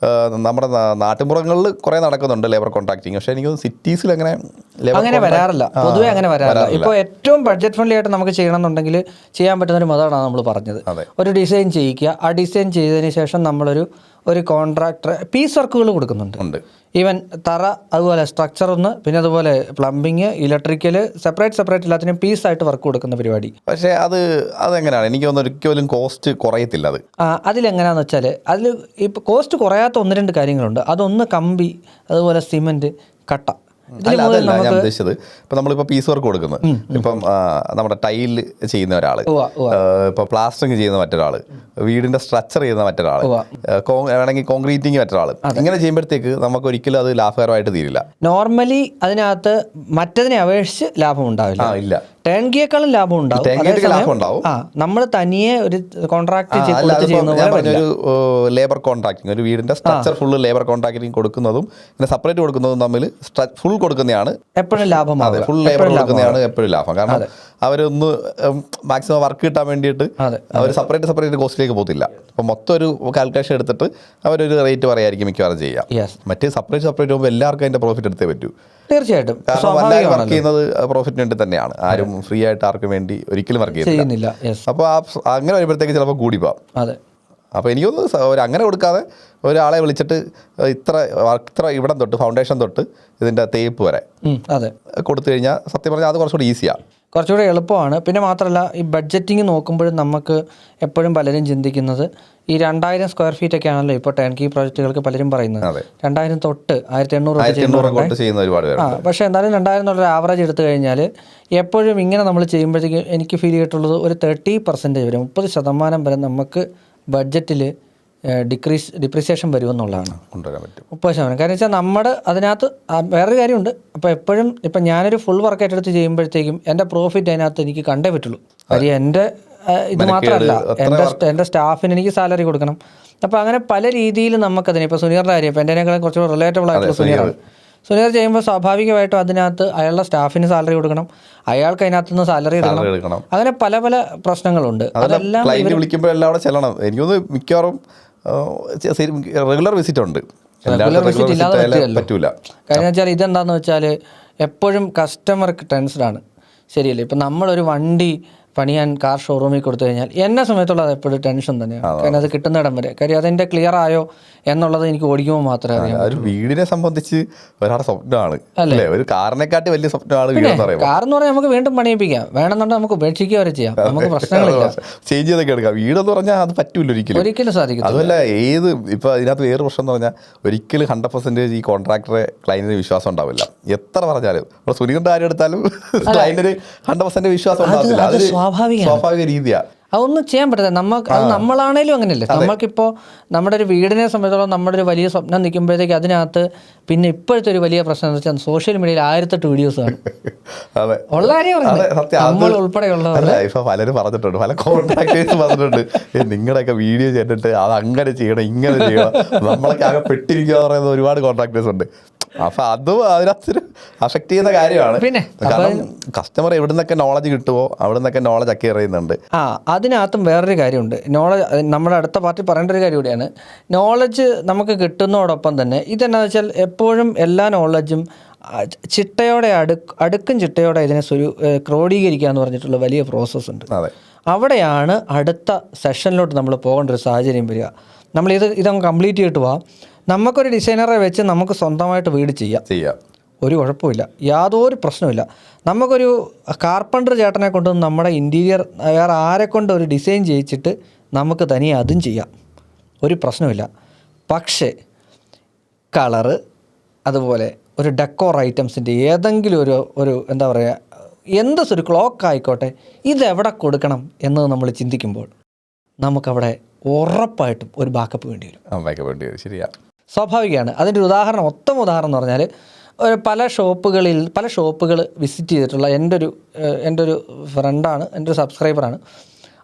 നമ്മുടെ നാട്ടുമ്പുറങ്ങളിൽ കുറേ നടക്കുന്നുണ്ട് ലേബർ കോൺട്രാക്ടിങ്. പക്ഷേ എനിക്കൊന്ന് സിറ്റീസിൽ അങ്ങനെ വരാറില്ല. പൊതുവെ അങ്ങനെ വരാറില്ല. ഇപ്പോൾ ഏറ്റവും ബഡ്ജറ്റ് ഫ്രണ്ട്ലി ആയിട്ട് നമുക്ക് ചെയ്യണമെന്നുണ്ടെങ്കിൽ ചെയ്യാൻ പറ്റുന്ന ഒരു മെത്തേഡാണ് നമ്മൾ പറഞ്ഞത്. ഒരു ഡിസൈൻ ചെയ്യിക്കുക. ആ ഡിസൈൻ ചെയ്തതിന് ശേഷം നമ്മളൊരു കോൺട്രാക്ടർ പീസ് വർക്കുകൾ കൊടുക്കുന്നുണ്ട്. ഈവൻ തറ, അതുപോലെ സ്ട്രക്ചർ പിന്നെ അതുപോലെ പ്ലംബിങ്, ഇലക്ട്രിക്കൽ, സെപ്പറേറ്റ് എല്ലാത്തിനും പീസായിട്ട് വർക്ക് കൊടുക്കുന്ന പരിപാടി. പക്ഷേ അതെങ്ങനെയാണ്? എനിക്ക് തോന്നുന്നു ഒരിക്കലും കോസ്റ്റ് കുറയത്തില്ല. അതിലെങ്ങനെയാണെന്ന് വെച്ചാൽ അതിൽ ഇപ്പോൾ കോസ്റ്റ് കുറയാത്ത 1-2 കാര്യങ്ങളുണ്ട്. അതൊന്ന് കമ്പി, അതുപോലെ സിമെൻറ്റ്, കട്ട. അതല്ല ഞാൻ ഉദ്ദേശിച്ചത്. ഇപ്പം നമ്മളിപ്പോൾ പീസ് വർക്ക് കൊടുക്കുന്നത്, ഇപ്പം നമ്മുടെ ടൈൽ ചെയ്യുന്ന ഒരാൾ, ഇപ്പോൾ പ്ലാസ്റ്ററിങ് ചെയ്യുന്ന മറ്റൊരാൾ, വീടിന്റെ സ്ട്രക്ചർ ചെയ്യുന്ന മറ്റൊരാൾ, വേണമെങ്കിൽ കോൺക്രീറ്റിങ് മറ്റൊരാൾ, ഇങ്ങനെ ചെയ്യുമ്പോഴത്തേക്ക് നമുക്ക് ഒരിക്കലും അത് ലാഭകരമായിട്ട് തീരില്ല. നോർമലി അതിനകത്ത് മറ്റതിനെ അപേക്ഷിച്ച് ലാഭം ഉണ്ടാവില്ല. ടേൺ കീയേക്കാളും ലാഭം ഉണ്ടാവും. ലാഭം ഉണ്ടാവും. നമ്മൾ തനിയെ ഒരു കോൺട്രാക്ട് ഒരു ലേബർ കോൺട്രാക്ടിങ്, ഒരു വീടിന്റെ സ്ട്രക്ചർ ഫുള്ള് ലേബർ കോൺട്രാക്ടിങ് കൊടുക്കുന്നതും പിന്നെ സെപ്പറേറ്റ് കൊടുക്കുന്നതും തമ്മിൽ ഫുൾ കൊടുക്കുന്നതാണ് എപ്പോഴും ലാഭം. ഫുൾ ലേബർ കൊടുക്കുന്നതാണ് എപ്പോഴും ലാഭം. കാരണം അവരൊന്ന് മാക്സിമം വർക്ക് കിട്ടാൻ വേണ്ടിയിട്ട് അവർ സെപ്പറേറ്റ് കോസ്റ്റിലേക്ക് പോകത്തില്ല. അപ്പോൾ മൊത്തം ഒരു കാൽക്കുലേഷൻ എടുത്തിട്ട് അവരൊരു റേറ്റ് പറയായിരിക്കും മിക്കവാറും ചെയ്യാം. മറ്റേ സെപ്പറേറ്റ് പോകുമ്പോൾ എല്ലാവർക്കും അതിന്റെ പ്രോഫിറ്റ് എടുത്തേ പറ്റൂ. തീർച്ചയായിട്ടും. കാരണം എല്ലാവരും വർക്ക് ചെയ്യുന്നത് പ്രോഫിറ്റിന് വേണ്ടി തന്നെയാണ്. ആരും ഫ്രീ ആയിട്ട് ആർക്കും വേണ്ടി ഒരിക്കലും വർക്ക് ചെയ്യുന്നില്ല. അപ്പോൾ അങ്ങനെ വരുമ്പോഴത്തേക്ക് ചിലപ്പോൾ കൂടി പോകാം. അപ്പോൾ എനിക്കൊന്ന് അങ്ങനെ കൊടുക്കാതെ ഒരാളെ വിളിച്ചിട്ട് ഇത്ര ഇവിടം തൊട്ട് ഫൗണ്ടേഷൻ തൊട്ട് ഇതിൻ്റെ തേപ്പ് വരെ കൊടുത്തു കഴിഞ്ഞാൽ സത്യം പറഞ്ഞാൽ അത് കുറച്ചുകൂടി ഈസിയാണ്, കുറച്ചുകൂടി എളുപ്പമാണ്. പിന്നെ മാത്രമല്ല ഈ ബഡ്ജറ്റിങ് നോക്കുമ്പോഴും നമുക്ക് എപ്പോഴും പലരും ചിന്തിക്കുന്നത് ഈ 2000 സ്ക്വയർ ഫീറ്റ് ഒക്കെ ആണല്ലോ ഇപ്പോൾ ടേൺ കീ പ്രോജക്റ്റുകൾക്ക് പലരും പറയുന്നത്. 2000 തൊട്ട് 1800 ചെയ്യുന്ന ഒരുപാട് പേര്. പക്ഷേ എന്തായാലും 2000 എന്നുള്ളൊരു ആവറേജ് എടുത്തു കഴിഞ്ഞാൽ എപ്പോഴും ഇങ്ങനെ നമ്മൾ ചെയ്യുമ്പോഴത്തേക്ക് എനിക്ക് ഫീൽ ചെയ്തിട്ടുള്ളത് ഒരു 30% വരെ 30% വരെ നമുക്ക് ബഡ്ജറ്റിൽ ഡിപ്രിസിയേഷൻ വരുമെന്നുള്ളതാണ്. 30%. കാരണം വെച്ചാൽ നമ്മുടെ അതിനകത്ത് വേറൊരു കാര്യമുണ്ട്. അപ്പോൾ എപ്പോഴും ഇപ്പം ഞാനൊരു ഫുൾ വർക്കായിട്ട് എടുത്ത് ചെയ്യുമ്പോഴത്തേക്കും എൻ്റെ പ്രോഫിറ്റ് അതിനകത്ത് എനിക്ക് കണ്ടേ പറ്റുള്ളൂ. കാര്യം എൻ്റെ ഇത് മാത്രമല്ല, എൻ്റെ സ്റ്റാഫിന് എനിക്ക് സാലറി കൊടുക്കണം. അപ്പോൾ അങ്ങനെ പല രീതിയിൽ നമുക്കതിനെ ഇപ്പോൾ സുനീറിൻ്റെ കാര്യം ഇപ്പോൾ എൻ്റെനേക്കാളും കുറച്ചുകൂടി റിലേറ്റബിൾ ആയിട്ടുള്ള സുനീറാണ്. സുനീർ ചെയ്യുമ്പോൾ സ്വാഭാവികമായിട്ടും അതിനകത്ത് അയാളുടെ സ്റ്റാഫിന് സാലറി കൊടുക്കണം, അയാൾക്ക് അതിനകത്ത് നിന്ന് സാലറി എടുക്കണം. അങ്ങനെ പല പല പ്രശ്നങ്ങളുണ്ട്. അതെല്ലാം വിളിക്കുമ്പോൾ എല്ലാം അവിടെ ചെല്ലണം. എനിക്കൊന്ന് മിക്കവാറും റെഗുലർ വിസിറ്റ് ഉണ്ട്. റെഗുലർ വിസിറ്റ് ഇല്ലാതെ പറ്റൂല. കാരണം വെച്ചാൽ ഇതെന്താണെന്ന് വെച്ചാൽ എപ്പോഴും കസ്റ്റമർക്ക് ടെൻസ്ഡാണ്. ശരിയല്ലേ? ഇപ്പം നമ്മളൊരു വണ്ടി പണിയാൻ കാർ ഷോറൂമിൽ കൊടുത്തു കഴിഞ്ഞാൽ എന്നെ സമയത്തുള്ള അത് എപ്പോഴും ടെൻഷൻ തന്നെയാണ്. കാരണം അത് കിട്ടുന്നിടം വരെ. കാര്യം അതിൻ്റെ ക്ലിയർ ആയോ എന്നുള്ളത് എനിക്ക് ഓടിക്കുമ്പോൾ മാത്രമേ അറിയാം. ഒരു വീടിനെ സംബന്ധിച്ച് ഒരാളുടെ സ്വപ്നമാണ് അല്ലേ, ഒരു കാറിനെക്കാട്ടി വലിയ സ്വപ്നമാണ് വീട് എന്ന് പറയുന്നത്. കാർ എന്ന് പറഞ്ഞാൽ നമുക്ക് വീണ്ടും പണിയിപ്പിക്കാം, വേണമെന്നുണ്ടെങ്കിൽ നമുക്ക് ഉപേക്ഷിക്കുക വരെ ചെയ്യാം, നമുക്ക് പ്രശ്നങ്ങളില്ല, ചേഞ്ച് ചെയ്തൊക്കെ എടുക്കാം. വീടെന്ന് പറഞ്ഞാൽ അത് പറ്റൂല, ഒരിക്കലും സാധിക്കും. അതുമല്ല ഇപ്പൊ അതിനകത്ത് വേറെ പ്രശ്നം എന്ന് പറഞ്ഞാൽ ഒരിക്കലും 100% ഈ കോൺട്രാക്ടറെ ക്ലൈന്റിന് വിശ്വാസം ഉണ്ടാവില്ല. എത്ര പറഞ്ഞാലും ഇപ്പോൾ സുനീറിന്റെ കാര്യം എടുത്താലും ക്ലൈന്റിന് 100% വിശ്വാസം ഉണ്ടാവില്ല. അത് സ്വാഭാവിക രീതിയാണ്. അതൊന്നും ചെയ്യാൻ പറ്റില്ല. അത് നമ്മളാണേലും അങ്ങനെയല്ലേ. നമുക്കിപ്പോൾ നമ്മുടെ ഒരു വീടിനെ സംബന്ധിച്ചോളം നമ്മുടെ ഒരു വലിയ സ്വപ്നം നിൽക്കുമ്പോഴത്തേക്ക് അതിനകത്ത് പിന്നെ ഇപ്പോഴത്തെ ഒരു വലിയ പ്രശ്നം എന്ന് വെച്ചാൽ സോഷ്യൽ മീഡിയയിൽ 1008 വീഡിയോസാണ് ഉള്ള കാര്യം. നമ്മൾ ഉൾപ്പെടെയുള്ളവർ ഇപ്പൊ പലരും പറഞ്ഞിട്ടുണ്ട്, പല കോൺട്രാക്ടേഴ്സ് പറഞ്ഞിട്ടുണ്ട്, നിങ്ങളുടെയൊക്കെ വീഡിയോ ചെയ്തിട്ട് അത് അങ്ങനെ ചെയ്യണം ഇങ്ങനെ ചെയ്യണം, നമ്മളൊക്കെ ആകെ പെട്ടിരിക്കുക എന്ന് പറയുന്ന ഒരുപാട് കോൺട്രാക്ടേഴ്സ് ഉണ്ട്. അപ്പൊ അതും അതിനകത്തൊരു അഫക്ട് ചെയ്യുന്ന കാര്യമാണ്. കാരണം കസ്റ്റമർ എവിടെ നിന്നൊക്കെ നോളജ് കിട്ടുമോ അവിടെ നിന്നൊക്കെ നോളജ് ഒക്കെ എറിയുന്നുണ്ട്. അതിനകത്തും വേറൊരു കാര്യമുണ്ട്. നോളജ് നമ്മുടെ അടുത്ത പാർട്ടി പറയേണ്ട ഒരു കാര്യം കൂടിയാണ്. നോളജ് നമുക്ക് കിട്ടുന്നതോടൊപ്പം തന്നെ ഇതെന്നാന്ന് വെച്ചാൽ എപ്പോഴും എല്ലാ നോളജും ചിട്ടയോടെ അടുക്കും ചിട്ടയോടെ ഇതിനെ ക്രോഡീകരിക്കുക എന്ന് പറഞ്ഞിട്ടുള്ള വലിയ പ്രോസസ്സ് ഉണ്ട്. അവിടെയാണ് അടുത്ത സെഷനിലോട്ട് നമ്മൾ പോകേണ്ട ഒരു സാഹചര്യം വരിക. ഇതങ്ങ് കംപ്ലീറ്റ് ചെയ്തിട്ട് പോവാം, നമുക്കൊരു ഡിസൈനറെ വെച്ച് നമുക്ക് സ്വന്തമായിട്ട് വീട് ചെയ്യാം, ഒരു കുഴപ്പമില്ല, യാതൊരു പ്രശ്നമില്ല. നമുക്കൊരു കാർപ്പൻറ്റർ ചേട്ടനെ കൊണ്ട് നമ്മുടെ ഇൻറ്റീരിയർ വേറെ ആരെ കൊണ്ട് ഒരു ഡിസൈൻ ചെയ്യിച്ചിട്ട് നമുക്ക് തനിയെ അതും ചെയ്യാം, ഒരു പ്രശ്നമില്ല. പക്ഷേ കളറ് അതുപോലെ ഒരു ഡെക്കോർ ഐറ്റംസിൻ്റെ ഏതെങ്കിലും ഒരു എന്താ പറയുക, ഒരു ക്ലോക്ക് ആയിക്കോട്ടെ, ഇതെവിടെ കൊടുക്കണം എന്നത് നമ്മൾ ചിന്തിക്കുമ്പോൾ നമുക്കവിടെ ഉറപ്പായിട്ടും ഒരു ബാക്കപ്പ് വേണ്ടി വരും. ശരിയാണ്, സ്വാഭാവികമാണ്. അതിൻ്റെ ഒരു ഉദാഹരണം, ഉദാഹരണം എന്ന് പറഞ്ഞാൽ പല ഷോപ്പുകൾ വിസിറ്റ് ചെയ്തിട്ടുള്ള എൻ്റെ ഒരു ഫ്രണ്ടാണ്, എൻ്റെ ഒരു സബ്സ്ക്രൈബറാണ്.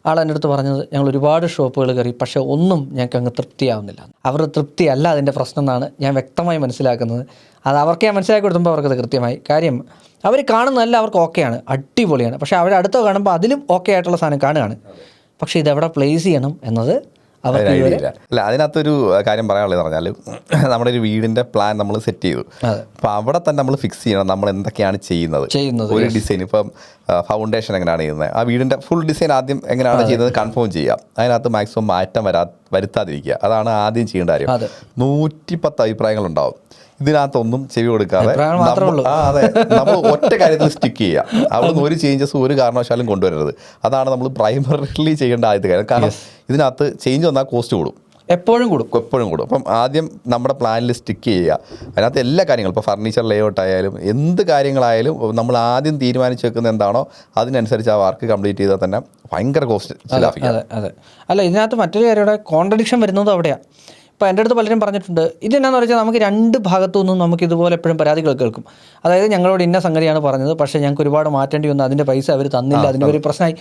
ആൾ എൻ്റെ അടുത്ത് പറഞ്ഞത്, ഞങ്ങൾ ഒരുപാട് ഷോപ്പുകൾ കയറി, പക്ഷേ ഒന്നും ഞങ്ങൾക്ക് അങ്ങ് തൃപ്തിയാവുന്നില്ല. അവരുടെ തൃപ്തിയല്ല അതിൻ്റെ പ്രശ്നം എന്നാണ് ഞാൻ വ്യക്തമായി മനസ്സിലാക്കുന്നത്. അത് അവർക്ക് ഞാൻ മനസ്സിലാക്കി കൊടുക്കുമ്പോൾ അവർക്കത് കൃത്യമായി കാര്യം. അവർ കാണുന്നതല്ല അവർക്ക് ഓക്കെയാണ്, അടിപൊളിയാണ്. പക്ഷേ അവർ അടുത്ത് കാണുമ്പോൾ അതിലും ഓക്കെ ആയിട്ടുള്ള സാധനം കാണുകയാണ്. പക്ഷേ ഇതെവിടെ പ്ലേസ് ചെയ്യണം എന്നത് അല്ല. അതിനകത്തൊരു കാര്യം പറയാനുള്ളത് പറഞ്ഞാൽ, നമ്മുടെ ഒരു വീടിന്റെ പ്ലാൻ നമ്മൾ സെറ്റ് ചെയ്തു, അപ്പോൾ അവിടെ തന്നെ നമ്മൾ ഫിക്സ് ചെയ്യണം നമ്മൾ എന്തൊക്കെയാണ് ചെയ്യുന്നത്. ഒരു ഡിസൈൻ ഇപ്പം ഫൗണ്ടേഷൻ എങ്ങനെയാണ് ചെയ്യുന്നത്, ആ വീടിന്റെ ഫുൾ ഡിസൈൻ ആദ്യം എങ്ങനെയാണ് ചെയ്യുന്നത് കൺഫേം ചെയ്യുക. അതിനകത്ത് മാക്സിമം മാറ്റം വരുത്താതിരിക്കുക, അതാണ് ആദ്യം ചെയ്യേണ്ട കാര്യം. 110 അഭിപ്രായങ്ങളുണ്ടാവും. ഇതിനകത്തൊന്നും ചെവി കൊടുക്കാതെ അതെ, നമ്മൾ ഒറ്റ കാര്യത്തിൽ സ്റ്റിക്ക് ചെയ്യുക. അവിടുന്ന് ഒരു ചേഞ്ചസ് ഒരു കാരണവശാലും കൊണ്ടുവരരുത്. അതാണ് നമ്മൾ പ്രൈമറിലി ചെയ്യേണ്ട ആദ്യത്തെ കാര്യം. കാരണം ഇതിനകത്ത് ചേഞ്ച് വന്നാൽ കോസ്റ്റ് കൂടും, എപ്പോഴും കൂടും. അപ്പം ആദ്യം നമ്മുടെ പ്ലാനിൽ സ്റ്റിക്ക് ചെയ്യുക. അതിനകത്ത് എല്ലാ കാര്യങ്ങളും, ഇപ്പോൾ ഫർണിച്ചർ ലേഔട്ട് ആയാലും എന്ത് കാര്യങ്ങളായാലും നമ്മൾ ആദ്യം തീരുമാനിച്ച് വെക്കുന്നത് എന്താണോ അതിനനുസരിച്ച് ആ വർക്ക് കംപ്ലീറ്റ് ചെയ്താൽ തന്നെ ഭയങ്കര കോസ്റ്റ് ലാഭിക്കാം. അല്ല, ഇതിനകത്ത് മറ്റൊരു കാര്യം, ഇവിടെ കോൺട്രഡിക്ഷൻ വരുന്നത് അവിടെയാണ്. ഇപ്പോൾ എൻ്റെ അടുത്ത് പലരും പറഞ്ഞിട്ടുണ്ട് ഇതെന്നാന്ന് വെച്ചാൽ നമുക്ക് രണ്ട് ഭാഗത്തു നിന്നും നമുക്ക് ഇതുപോലെ എപ്പോഴും പരാതികൾ കേൾക്കും. അതായത് ഞങ്ങളോട് ഇന്ന സംഗതിയാണ് പറഞ്ഞത്, പക്ഷേ ഞങ്ങൾക്ക് ഒരുപാട് മാറ്റേണ്ടി വന്നു, അതിൻ്റെ പൈസ അവർ തന്നില്ല, അതിൻ്റെ ഒരു പ്രശ്നമായി.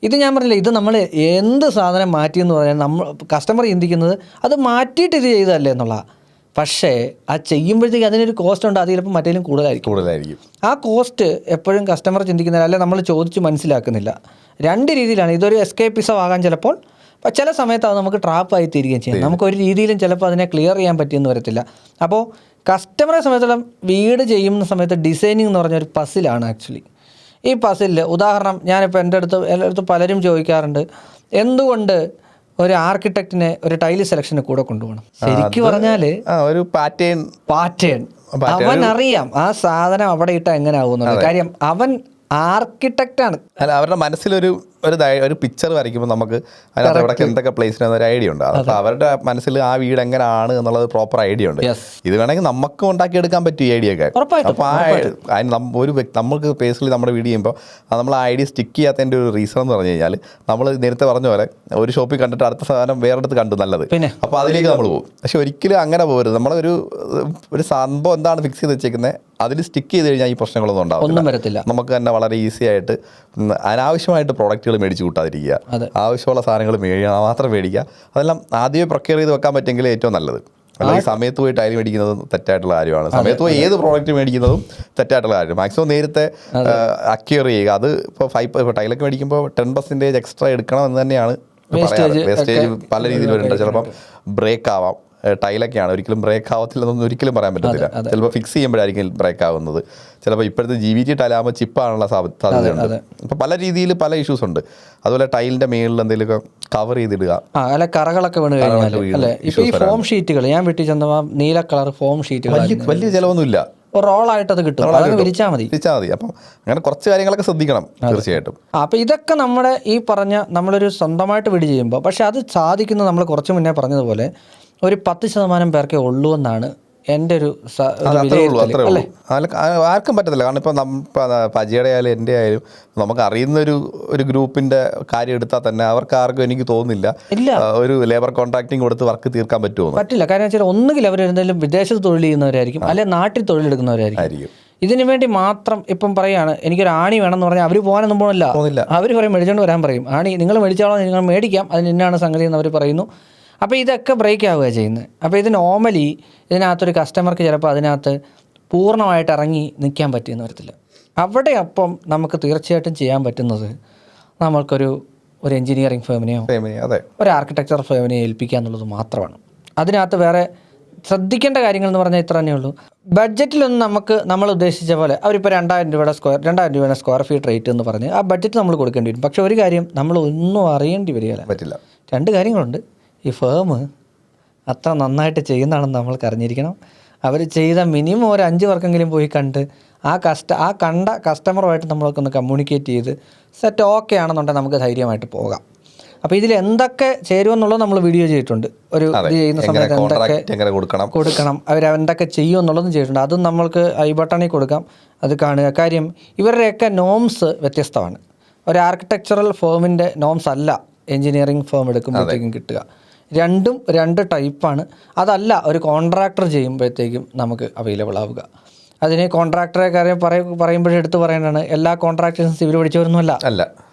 ഇത് ഞാൻ പറഞ്ഞില്ല, ഇത് നമ്മൾ എന്ത് സാധനം മാറ്റിയെന്ന് പറഞ്ഞാൽ നമ്മൾ കസ്റ്റമർ ചിന്തിക്കുന്നത് അത് മാറ്റിയിട്ട് ഇത് ചെയ്തതല്ലേ എന്നുള്ള. പക്ഷേ ആ ചെയ്യുമ്പോഴത്തേക്ക് അതിനൊരു കോസ്റ്റ് ഉണ്ട്, അത് ചിലപ്പോൾ മറ്റേലും കൂടുതലായിരിക്കും. ആ കോസ്റ്റ് എപ്പോഴും കസ്റ്റമർ ചിന്തിക്കുന്നില്ല, അല്ലെ നമ്മൾ ചോദിച്ച് മനസ്സിലാക്കുന്നില്ല. രണ്ട് രീതിയിലാണ്. ഇതൊരു എസ്കേപ്പിസം ആകാൻ ചിലപ്പോൾ, ചില സമയത്ത് അത് നമുക്ക് ട്രാപ്പായി തീരുകയും ചെയ്യാം. നമുക്കൊരു രീതിയിലും ചിലപ്പോൾ അതിനെ ക്ലിയർ ചെയ്യാൻ പറ്റിയെന്ന് വരത്തില്ല. അപ്പോൾ കസ്റ്റമറെ സംബന്ധിച്ചിടത്തോളം വീട് ചെയ്യുന്ന സമയത്ത് ഡിസൈനിങ് എന്ന് പറഞ്ഞൊരു പസിലാണ് ആക്ച്വലി. ഈ പസിലിൽ ഉദാഹരണം ഞാനിപ്പോൾ എൻ്റെ അടുത്ത് പലരും ചോദിക്കാറുണ്ട്, എന്തുകൊണ്ട് ഒരു ആർക്കിടെക്റ്റിനെ ഒരു ടൈല് സെലക്ഷന് കൂടെ കൊണ്ടുപോകണം? ശരിക്കും പറഞ്ഞാൽ ഒരു പാറ്റേൺ അവൻ അറിയാം ആ സാധനം അവിടെ ഇട്ടാൽ എങ്ങനെ ആകുന്നത്. കാര്യം അവൻ ആർക്കിടെക്റ്റാണ്. അല്ല, അവരുടെ മനസ്സിലൊരു ഒരു പിക്ചർ വരയ്ക്കുമ്പോൾ നമുക്ക് അതിനകത്ത് അവിടെ എന്തൊക്കെ പ്ലേസിന് ഒരു ഐഡിയ ഉണ്ട്. അപ്പോൾ അവരുടെ മനസ്സിൽ ആ വീട് എങ്ങനെയാണ് എന്നുള്ളത് പ്രോപ്പർ ഐഡിയ ഉണ്ട്. ഇത് വേണമെങ്കിൽ നമുക്ക് ഉണ്ടാക്കിയെടുക്കാൻ പറ്റും ഈ ഐഡിയ ഒക്കെ. അപ്പോൾ നമുക്ക് പേഴ്സണലി നമ്മുടെ വീട് ചെയ്യുമ്പോൾ നമ്മൾ ആ ഐഡിയ സ്റ്റിക്ക് ചെയ്യാത്തതിൻ്റെ ഒരു റീസൺ എന്ന് പറഞ്ഞു കഴിഞ്ഞാൽ, നമ്മൾ നേരത്തെ പറഞ്ഞ പോലെ ഒരു ഷോപ്പിൽ കണ്ടിട്ട് അടുത്ത സാധനം വേറെടുത്ത് കണ്ടു നല്ലത്, അപ്പോൾ അതിലേക്ക് നമ്മൾ പോകും. പക്ഷെ ഒരിക്കലും അങ്ങനെ പോകരുത്. നമ്മളൊരു സംഭവം എന്താണ് ഫിക്സ് ചെയ്ത് വെച്ചേക്കുന്നത് അതിൽ സ്റ്റിക്ക് ചെയ്ത് കഴിഞ്ഞാൽ ഈ പ്രശ്നങ്ങളൊന്നും ഉണ്ടാവില്ല. നമുക്ക് തന്നെ വളരെ ഈസി ആയിട്ട് അനാവശ്യമായിട്ട് പ്രോഡക്റ്റുകൾ മേടിച്ച് കൂട്ടാതിരിക്കുക, ആവശ്യമുള്ള സാധനങ്ങൾ മാത്രം മേടിക്കുക. അതെല്ലാം ആദ്യമേ പ്രൊക്യൂർ ചെയ്ത് വെക്കാൻ പറ്റുമെങ്കിൽ ഏറ്റവും നല്ലത്. അല്ലെങ്കിൽ സമയത്ത് പോയി ടൈൽ മേടിക്കുന്നതും തെറ്റായിട്ടുള്ള കാര്യമാണ്. സമയത്ത് പോയി ഏത് പ്രോഡക്റ്റ് മേടിക്കുന്നതും തെറ്റായിട്ടുള്ള കാര്യം. മാക്സിമം നേരത്തെ അക്യൂർ ചെയ്യുക. അത് ഇപ്പോൾ ടൈലൊക്കെ മേടിക്കുമ്പോൾ 10% എക്സ്ട്രാ എടുക്കണം എന്ന് തന്നെയാണ് പറയാറ്. വേസ്റ്റേജ് പല രീതിയിൽ വരുന്നുണ്ട്. ചിലപ്പം ബ്രേക്ക് ആവാം. ടൈലൊക്കെയാണ്, ഒരിക്കലും ബ്രേക്ക് ആവത്തില്ലെന്നൊന്നും ഒരിക്കലും പറയാൻ പറ്റത്തില്ല. ചിലപ്പോൾ ഫിക്സ് ചെയ്യുമ്പോഴായിരിക്കും ബ്രേക്ക് ആവുന്നത്. ചിലപ്പോൾ ഇപ്പോഴത്തെ GVT ടൈലാകുമ്പോൾ ചിപ്പാണുള്ള സാധ്യതയുണ്ട്. അപ്പോൾ പല രീതിയിൽ പല ഇഷ്യൂസ് ഉണ്ട്. അതുപോലെ ടൈലിന്റെ മേളിൽ എന്തെങ്കിലുമൊക്കെ കവർ ചെയ്തിടുക, അല്ല കറകളൊക്കെ വീണ് കഴിഞ്ഞാൽ. ഇപ്പോൾ ഈ ഫോം ഷീറ്റുകൾ ഞാൻ വീട്ടിൽ ചെന്ന നീല കളർ ഫോം ഷീറ്റുകൾ വലിയ ചിലവൊന്നുമില്ല, റോളായിട്ട് അത് കിട്ടും, അതൊക്കെ വിരിച്ചാൽ മതി. അപ്പം അങ്ങനെ കുറച്ച് കാര്യങ്ങളൊക്കെ ശ്രദ്ധിക്കണം തീർച്ചയായിട്ടും. അപ്പോൾ ഇതൊക്കെ നമ്മുടെ ഈ പറഞ്ഞ നമ്മളൊരു സ്വന്തമായിട്ട് വീട് ചെയ്യുമ്പോൾ, പക്ഷെ അത് സാധിക്കുന്നത് നമ്മൾ കുറച്ച് മുന്നേ പറഞ്ഞതുപോലെ ഒരു 10% പേർക്കേ ഉള്ളൂ എന്നാണ് എൻ്റെ ഒരു അല്ലേ. ആർക്കും പറ്റത്തില്ല. കാരണം ഇപ്പം പജിയുടെ ആയാലും എൻ്റെ ആയാലും നമുക്ക് അറിയുന്ന ഒരു ഗ്രൂപ്പിന്റെ കാര്യം എടുത്താൽ തന്നെ അവർക്ക് ആർക്കും എനിക്ക് തോന്നുന്നില്ല ഒരു ലേബർ കോൺട്രാക്ടിങ് കൊടുത്ത് വർക്ക് തീർക്കാൻ പറ്റില്ല. കാരണം വെച്ചാൽ ഒന്നുകിൽ അവരെന്തെങ്കിലും വിദേശത്ത് തൊഴിൽ ചെയ്യുന്നവരായിരിക്കും, അല്ലെങ്കിൽ നാട്ടിൽ തൊഴിലെടുക്കുന്നവരായിരിക്കും. ഇതിനു വേണ്ടി മാത്രം ഇപ്പം പറയുകയാണ് എനിക്കൊരു ആണി വേണം എന്ന് പറഞ്ഞാൽ അവർ പോകാനൊന്നും പോകണില്ല. അവർ പറയും മേടിച്ചോണ്ട് വരാൻ പറയും. ആണി നിങ്ങൾ മേടിച്ചോളാം, നിങ്ങൾ മേടിക്കാം, അതിന് ഇന്നാണ് സംഗതി എന്ന് അവർ പറയുന്നു. അപ്പോൾ ഇതൊക്കെ ബ്രേക്ക് ആവുക ചെയ്യുന്നത്. അപ്പോൾ ഇത് നോർമലി ഇതിനകത്തൊരു കസ്റ്റമർക്ക് ചിലപ്പോൾ അതിനകത്ത് പൂർണ്ണമായിട്ട് ഇറങ്ങി നിൽക്കാൻ പറ്റിയെന്ന് വരത്തില്ല. അവിടെ അപ്പം നമുക്ക് തീർച്ചയായിട്ടും ചെയ്യാൻ പറ്റുന്നത് നമ്മൾക്കൊരു എഞ്ചിനീയറിംഗ് ഫേമിനെയോ ഒരു ആർക്കിടെക്ചർ ഫേമിനെയോ ഏൽപ്പിക്കുക എന്നുള്ളത് മാത്രമാണ്. അതിനകത്ത് വേറെ ശ്രദ്ധിക്കേണ്ട കാര്യങ്ങൾ എന്ന് പറഞ്ഞാൽ ഇത്ര തന്നെ ഉള്ളൂ. ബഡ്ജറ്റിലൊന്നും നമ്മൾ ഉദ്ദേശിച്ച പോലെ അവരിപ്പോൾ 2000 രൂപയുടെ സ്ക്വയർ ഫീറ്റ് റേറ്റ് എന്ന് പറഞ്ഞ് ആ ബഡ്ജറ്റ് നമ്മൾ കൊടുക്കേണ്ടി വരും. പക്ഷേ ഒരു കാര്യം നമ്മൾ ഒന്നും അറിയേണ്ടി വരികയില്ല. രണ്ട് കാര്യങ്ങളുണ്ട്. ഈ ഫേം അത്ര നന്നായിട്ട് ചെയ്യുന്നതാണെന്ന് നമ്മൾക്ക് അറിഞ്ഞിരിക്കണം. അവർ ചെയ്ത മിനിമം ഒരു 5 വർക്കെങ്കിലും പോയി കണ്ട് ആ കണ്ട കസ്റ്റമറുമായിട്ട് നമ്മളൊക്കെ ഒന്ന് കമ്മ്യൂണിക്കേറ്റ് ചെയ്ത് സെറ്റ് ഓക്കെ ആണെന്നുണ്ടെങ്കിൽ നമുക്ക് ധൈര്യമായിട്ട് പോകാം. അപ്പോൾ ഇതിൽ എന്തൊക്കെ ചേരുമെന്നുള്ളത് നമ്മൾ വീഡിയോ ചെയ്തിട്ടുണ്ട്. ഒരു ഇത് ചെയ്യുന്ന സമയത്ത് എന്തൊക്കെ കൊടുക്കണം, അവരെന്തൊക്കെ ചെയ്യും എന്നുള്ളതും ചെയ്തിട്ടുണ്ട്. അതും നമ്മൾക്ക് ഐ ബട്ടണിൽ കൊടുക്കാം, അത് കാണുക. കാര്യം ഇവരുടെയൊക്കെ നോംസ് വ്യത്യസ്തമാണ്. ഒരു ആർക്കിടെക്ചറൽ ഫേമിൻ്റെ നോംസ് അല്ല എഞ്ചിനീയറിംഗ് ഫേം എടുക്കുമ്പോഴത്തേക്കും കിട്ടുക. രണ്ടും 2 ടൈപ്പാണ്. അതല്ല ഒരു കോൺട്രാക്ടർ ചെയ്യുമ്പോഴത്തേക്കും നമുക്ക് അവൈലബിൾ ആവുക. അതിന് കോൺട്രാക്ടറെ കാര്യം പറയുമ്പോഴേ എടുത്ത് പറയേണ്ടതാണ്, എല്ലാ കോൺട്രാക്ടേഴ്സും സിവിൽ പഠിച്ചവരൊന്നുമല്ല.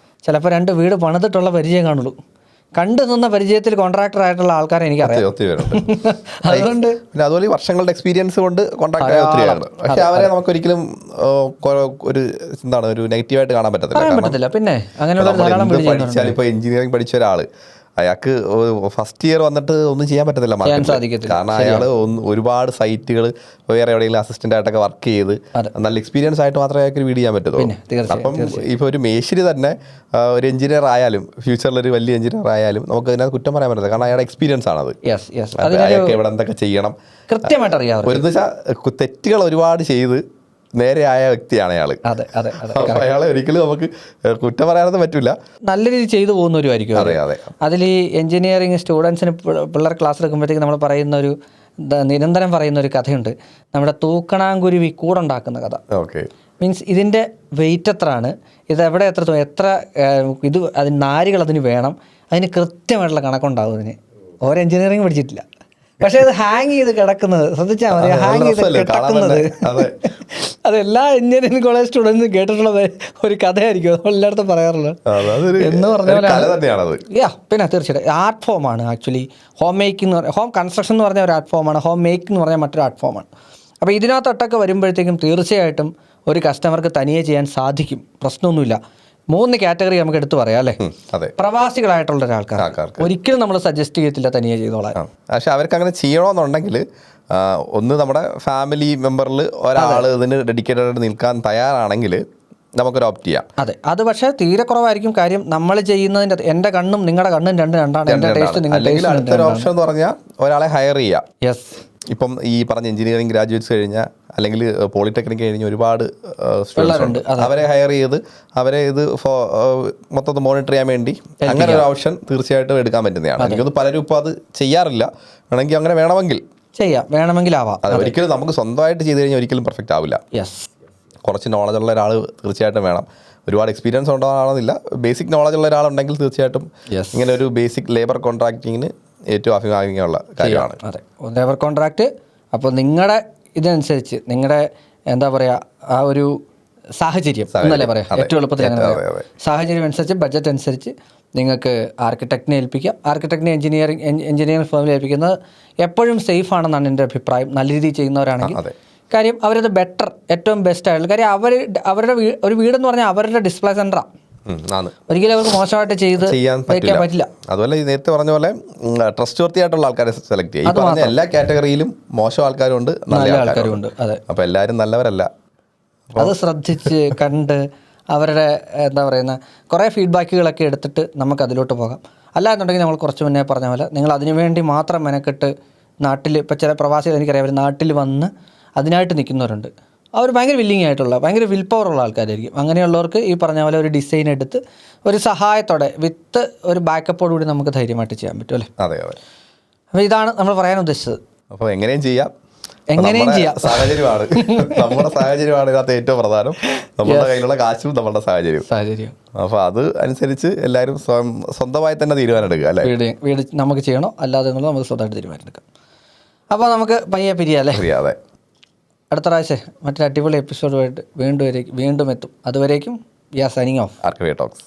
ചിലപ്പോൾ 2 വീട് പണിതിട്ടുള്ള പരിചയം കാണുള്ളൂ. കണ്ടു നിന്ന പരിചയത്തിൽ കോൺട്രാക്ടർ ആയിട്ടുള്ള ആൾക്കാരെ എനിക്കറിയാം. അതുകൊണ്ട് അതുപോലെ വർഷങ്ങളുടെ എക്സ്പീരിയൻസ് കൊണ്ട് കോൺട്രാക്ടർ, പക്ഷെ അവരെ നമുക്ക് ഒരിക്കലും ഒരു നെഗറ്റീവായിട്ട് കാണാൻ പറ്റത്തില്ല. പിന്നെ അങ്ങനെയുള്ള ധാരാളം പഠിച്ചാൽ ഇപ്പോൾ എഞ്ചിനീയറിംഗ് പഠിച്ച ഒരാള് അയാൾക്ക് ഫസ്റ്റ് ഇയർ വന്നിട്ട് ഒന്നും ചെയ്യാൻ പറ്റത്തില്ല. കാരണം അയാൾ ഒരുപാട് സൈറ്റുകൾ വേറെ എവിടെയെങ്കിലും അസിസ്റ്റന്റ് ആയിട്ടൊക്കെ വർക്ക് ചെയ്ത് നല്ല എക്സ്പീരിയൻസ് ആയിട്ട് മാത്രമേ അയാൾക്ക് വീട് ചെയ്യാൻ പറ്റത്തുള്ളൂ. അപ്പം ഇപ്പോൾ ഒരു മേശിരി തന്നെ ഒരു എഞ്ചിനീയർ ആയാലും ഫ്യൂച്ചറിൽ ഒരു വലിയ എഞ്ചിനീയർ ആയാലും നമുക്ക് അതിനകത്ത് കുറ്റം പറയാൻ പറ്റില്ല. കാരണം അയാളുടെ എക്സ്പീരിയൻസ് ആണത്. അയാൾക്ക് എവിടെ എന്തൊക്കെ ചെയ്യണം കൃത്യമായിട്ട് അറിയാം. ഒരു തെറ്റുകൾ ഒരുപാട് ചെയ്ത് നേരെയായ വ്യക്തിയാണ് അയാൾ. അയാളെ ഒരിക്കലും നമുക്ക് കുറ്റം പറയാനൊന്നും പറ്റില്ല. നല്ല രീതിയിൽ ചെയ്തു പോകുന്നവരുമായിരിക്കും. അതിൽ ഈ എഞ്ചിനീയറിംഗ് സ്റ്റുഡൻസിന് പിള്ളേർ ക്ലാസ് എടുക്കുമ്പോഴത്തേക്ക് നമ്മൾ പറയുന്ന നിരന്തരം പറയുന്ന ഒരു കഥയുണ്ട്. നമ്മുടെ തൂക്കണാങ്കുരുവി കൂടുണ്ടാക്കുന്ന കഥ. മീൻസ് ഇതിൻ്റെ വെയിറ്റ് എത്രയാണ്, ഇത് എവിടെ എത്ര അതിന് നാരുകൾ അതിന് വേണം, അതിന് കൃത്യമായിട്ടുള്ള കണക്കുണ്ടാവും. അതിന് ഓരോ എഞ്ചിനീയറിംഗ് പഠിച്ചിട്ടില്ല. പക്ഷെ അത് ഹാങ് ചെയ്ത് കിടക്കുന്നത് ശ്രദ്ധിച്ചാൽ മതി. ഹാങ് ചെയ്ത് കിടക്കുന്നത് അത് എല്ലാ എഞ്ചിനീയറിംഗ് കോളേജ് സ്റ്റുഡൻസും കേട്ടിട്ടുള്ള ഒരു കഥയായിരിക്കും, നമ്മൾ എല്ലായിടത്തും പറയാറുള്ളത് എന്ന് പറഞ്ഞ പോലെ. പിന്നെ തീർച്ചയായിട്ടും ആർട്ട് ഫോമാണ് ആക്ച്വലി. ഹോം മേക്കിംഗ് എന്ന് പറഞ്ഞാൽ, ഹോം കൺസ്ട്രക്ഷൻ എന്ന് പറഞ്ഞ ഒരു ആർട്ട് ഫോമാണ്, ഹോം മേക്കിംഗ് എന്ന് പറഞ്ഞാൽ മറ്റൊരു ആർട്ട് ഫോമാണ്. അപ്പോൾ ഇതിനകത്തൊട്ടൊക്കെ വരുമ്പോഴത്തേക്കും തീർച്ചയായിട്ടും ഒരു കസ്റ്റമർക്ക് തനിയെ ചെയ്യാൻ സാധിക്കും, പ്രശ്നമൊന്നുമില്ല. 3 കാറ്റഗറി നമുക്ക് എടുത്തു പറയാം അല്ലേ. പ്രവാസികളായിട്ടുള്ള ഒരാൾക്കാർ ഒരിക്കലും നമ്മൾ സജസ്റ്റ് ചെയ്യത്തില്ല തനിയെ ചെയ്തോളാം. പക്ഷെ അവർക്ക് അങ്ങനെ ചെയ്യണമെന്നുണ്ടെങ്കിൽ ഒന്ന് നമ്മുടെ ഫാമിലി മെമ്പറിൽ ഒരാൾ ഇതിന് ഡെഡിക്കേറ്റഡ് ആയിട്ട് നിൽക്കാൻ തയ്യാറാണെങ്കിൽ നമുക്കൊരു ഓപ്റ്റ് ചെയ്യാം. അതെ, അത് പക്ഷേ തീരെ കുറവായിരിക്കും. കാര്യം നമ്മൾ ചെയ്യുന്നതിൻ്റെ എൻ്റെ കണ്ണും നിങ്ങളുടെ കണ്ണും രണ്ടാണ്. എൻ്റെ ടേസ്റ്റ് നിങ്ങളുടെ ടേസ്റ്റ്. അടുത്തൊരു ഓപ്ഷൻ എന്ന് പറഞ്ഞാൽ ഒരാളെ ഹയർ ചെയ്യാം. യെസ്, ഇപ്പം ഈ പറഞ്ഞ എഞ്ചിനീയറിംഗ് ഗ്രാജുവേറ്റ്സ് കഴിഞ്ഞാൽ അല്ലെങ്കിൽ പോളിടെക്നിക് കഴിഞ്ഞ ഒരുപാട് സ്റ്റുഡൻസ് ഉണ്ട്. അവരെ ഹയർ ചെയ്ത് അവരെ ഇത് മൊത്തത്തിൽ മോണിറ്റർ ചെയ്യാൻ വേണ്ടി അങ്ങനെ ഒരു ഓപ്ഷൻ തീർച്ചയായിട്ടും എടുക്കാൻ പറ്റുന്നതാണ്. എനിക്കൊന്ന് പലരും ഇപ്പോൾ അത് ചെയ്യാറില്ല. വേണമെങ്കിൽ അങ്ങനെ വേണമെങ്കിൽ ചെയ്യാം, വേണമെങ്കിലാവാം. അത് ഒരിക്കലും നമുക്ക് സ്വന്തമായിട്ട് ചെയ്ത് കഴിഞ്ഞാൽ ഒരിക്കലും പെർഫെക്റ്റ് ആവില്ല. യെസ്, കുറച്ച് നോളജ് ഉള്ള ഒരാൾ തീർച്ചയായിട്ടും വേണം. ഒരുപാട് എക്സ്പീരിയൻസ് ഉണ്ടാകണമെന്നില്ല, ബേസിക് നോളജ് ഉള്ള ഒരാളുണ്ടെങ്കിൽ തീർച്ചയായിട്ടും ഇങ്ങനെ ഒരു ബേസിക് ലേബർ കോൺട്രാക്ടിങ്ങിന് ഏറ്റവും അഭിമാനിക്കാനുള്ള കാര്യമാണ്. അതെ, ലേബർ കോൺട്രാക്റ്റ്. അപ്പോൾ നിങ്ങളുടെ ഇതിനനുസരിച്ച് നിങ്ങളുടെ എന്താ പറയുക ആ ഒരു സാഹചര്യം എന്നല്ലേ പറയാം, ഏറ്റവും എളുപ്പത്തിൽ അങ്ങനെ പറയാം. സാഹചര്യം അനുസരിച്ച് ബഡ്ജറ്റ് അനുസരിച്ച് നിങ്ങൾക്ക് ആർക്കിടെക്റ്റിനെ ഏൽപ്പിക്കാം. ആർക്കിടെക്റ്റിനെ എഞ്ചിനീയറിംഗ് ഫേമിൽ ഏൽപ്പിക്കുന്നത് എപ്പോഴും സേഫ് ആണെന്നാണ് എൻ്റെ അഭിപ്രായം, നല്ല രീതിയിൽ ചെയ്യുന്നവരാണെങ്കിൽ. കാര്യം അവരത് ബെറ്റർ, ഏറ്റവും ബെസ്റ്റ് ആയിട്ടുള്ള കാര്യം. അവരുടെ ഒരു വീടെന്ന് പറഞ്ഞാൽ അവരുടെ ഡിസ്പ്ലേ സെൻ്ററാണ്. ഒരിക്കലും അവർക്ക് മോശമായിട്ട് ചെയ്യാൻ പറ്റില്ല. അതുപോലെ നേരത്തെ പറഞ്ഞ പോലെ ട്രസ്റ്റ് വർത്തി ആയിട്ടുള്ള ആൾക്കാരെ സെലക്ട് ചെയ്യുക. ഈ പറഞ്ഞ എല്ലാ കാറ്റഗറിയിലും മോശം ആൾക്കാരും ഉണ്ട്, നല്ല ആൾക്കാരും ഉണ്ട്. അതെ, അപ്പൊ എല്ലാവരും നല്ലവരല്ല. അത് ശ്രദ്ധിച്ച് കണ്ട് അവരുടെ എന്താ പറയുന്ന കുറേ ഫീഡ്ബാക്കുകളൊക്കെ എടുത്തിട്ട് നമുക്ക് അതിലോട്ട് പോകാം. അല്ലാന്നുണ്ടെങ്കിൽ നമ്മൾ കുറച്ച് മുന്നേ പറഞ്ഞ പോലെ നിങ്ങൾ അതിനു വേണ്ടി മാത്രം മെനക്കെട്ട് നാട്ടിൽ ഇപ്പോൾ ചില പ്രവാസികൾ എനിക്കറിയാം, അവർ നാട്ടിൽ വന്ന് അതിനായിട്ട് നിൽക്കുന്നവരുണ്ട്. അവർ ഭയങ്കര വില്ലിങ് ആയിട്ടുള്ള ഭയങ്കര വിൽ പവർ ഉള്ള ആൾക്കാരായിരിക്കും. അങ്ങനെയുള്ളവർക്ക് ഈ പറഞ്ഞ പോലെ ഒരു ഡിസൈൻ എടുത്ത് ഒരു സഹായത്തോടെ വിത്ത് ഒരു ബാക്കപ്പോടുകൂടി നമുക്ക് ധൈര്യമായിട്ട് ചെയ്യാൻ പറ്റും അല്ലേ. അതെ അതെ. അപ്പോൾ ഇതാണ് നമ്മൾ പറയാൻ ഉദ്ദേശിച്ചത്. അപ്പോൾ എങ്ങനെയും ചെയ്യാം. സാഹചര്യമാണ് നമ്മുടെ സാഹചര്യമാണ് ഇതിനകത്ത് ഏറ്റവും പ്രധാനം. നമ്മുടെ കയ്യിലുള്ള കാശും നമ്മുടെ സാഹചര്യം. അപ്പോൾ അത് അനുസരിച്ച് എല്ലാവരും സ്വന്തമായി തന്നെ തീരുമാനം എടുക്കുക അല്ലേ. വീട് നമുക്ക് ചെയ്യണോ അല്ലാതെ എന്നുള്ളത് നമുക്ക് സ്വന്തമായിട്ട് തീരുമാനം എടുക്കാം. അപ്പോൾ നമുക്ക് പയ്യെ പിരിയാല്ലേ. അതെ, അടുത്ത പ്രാവശ്യം മറ്റൊരു അടിപൊളി എപ്പിസോഡുമായിട്ട് വീണ്ടും എത്തും. അതുവരേക്കും വി ആർ സൈനിങ് ഓഫ്. ആർക്കവേ ടോക്സ്.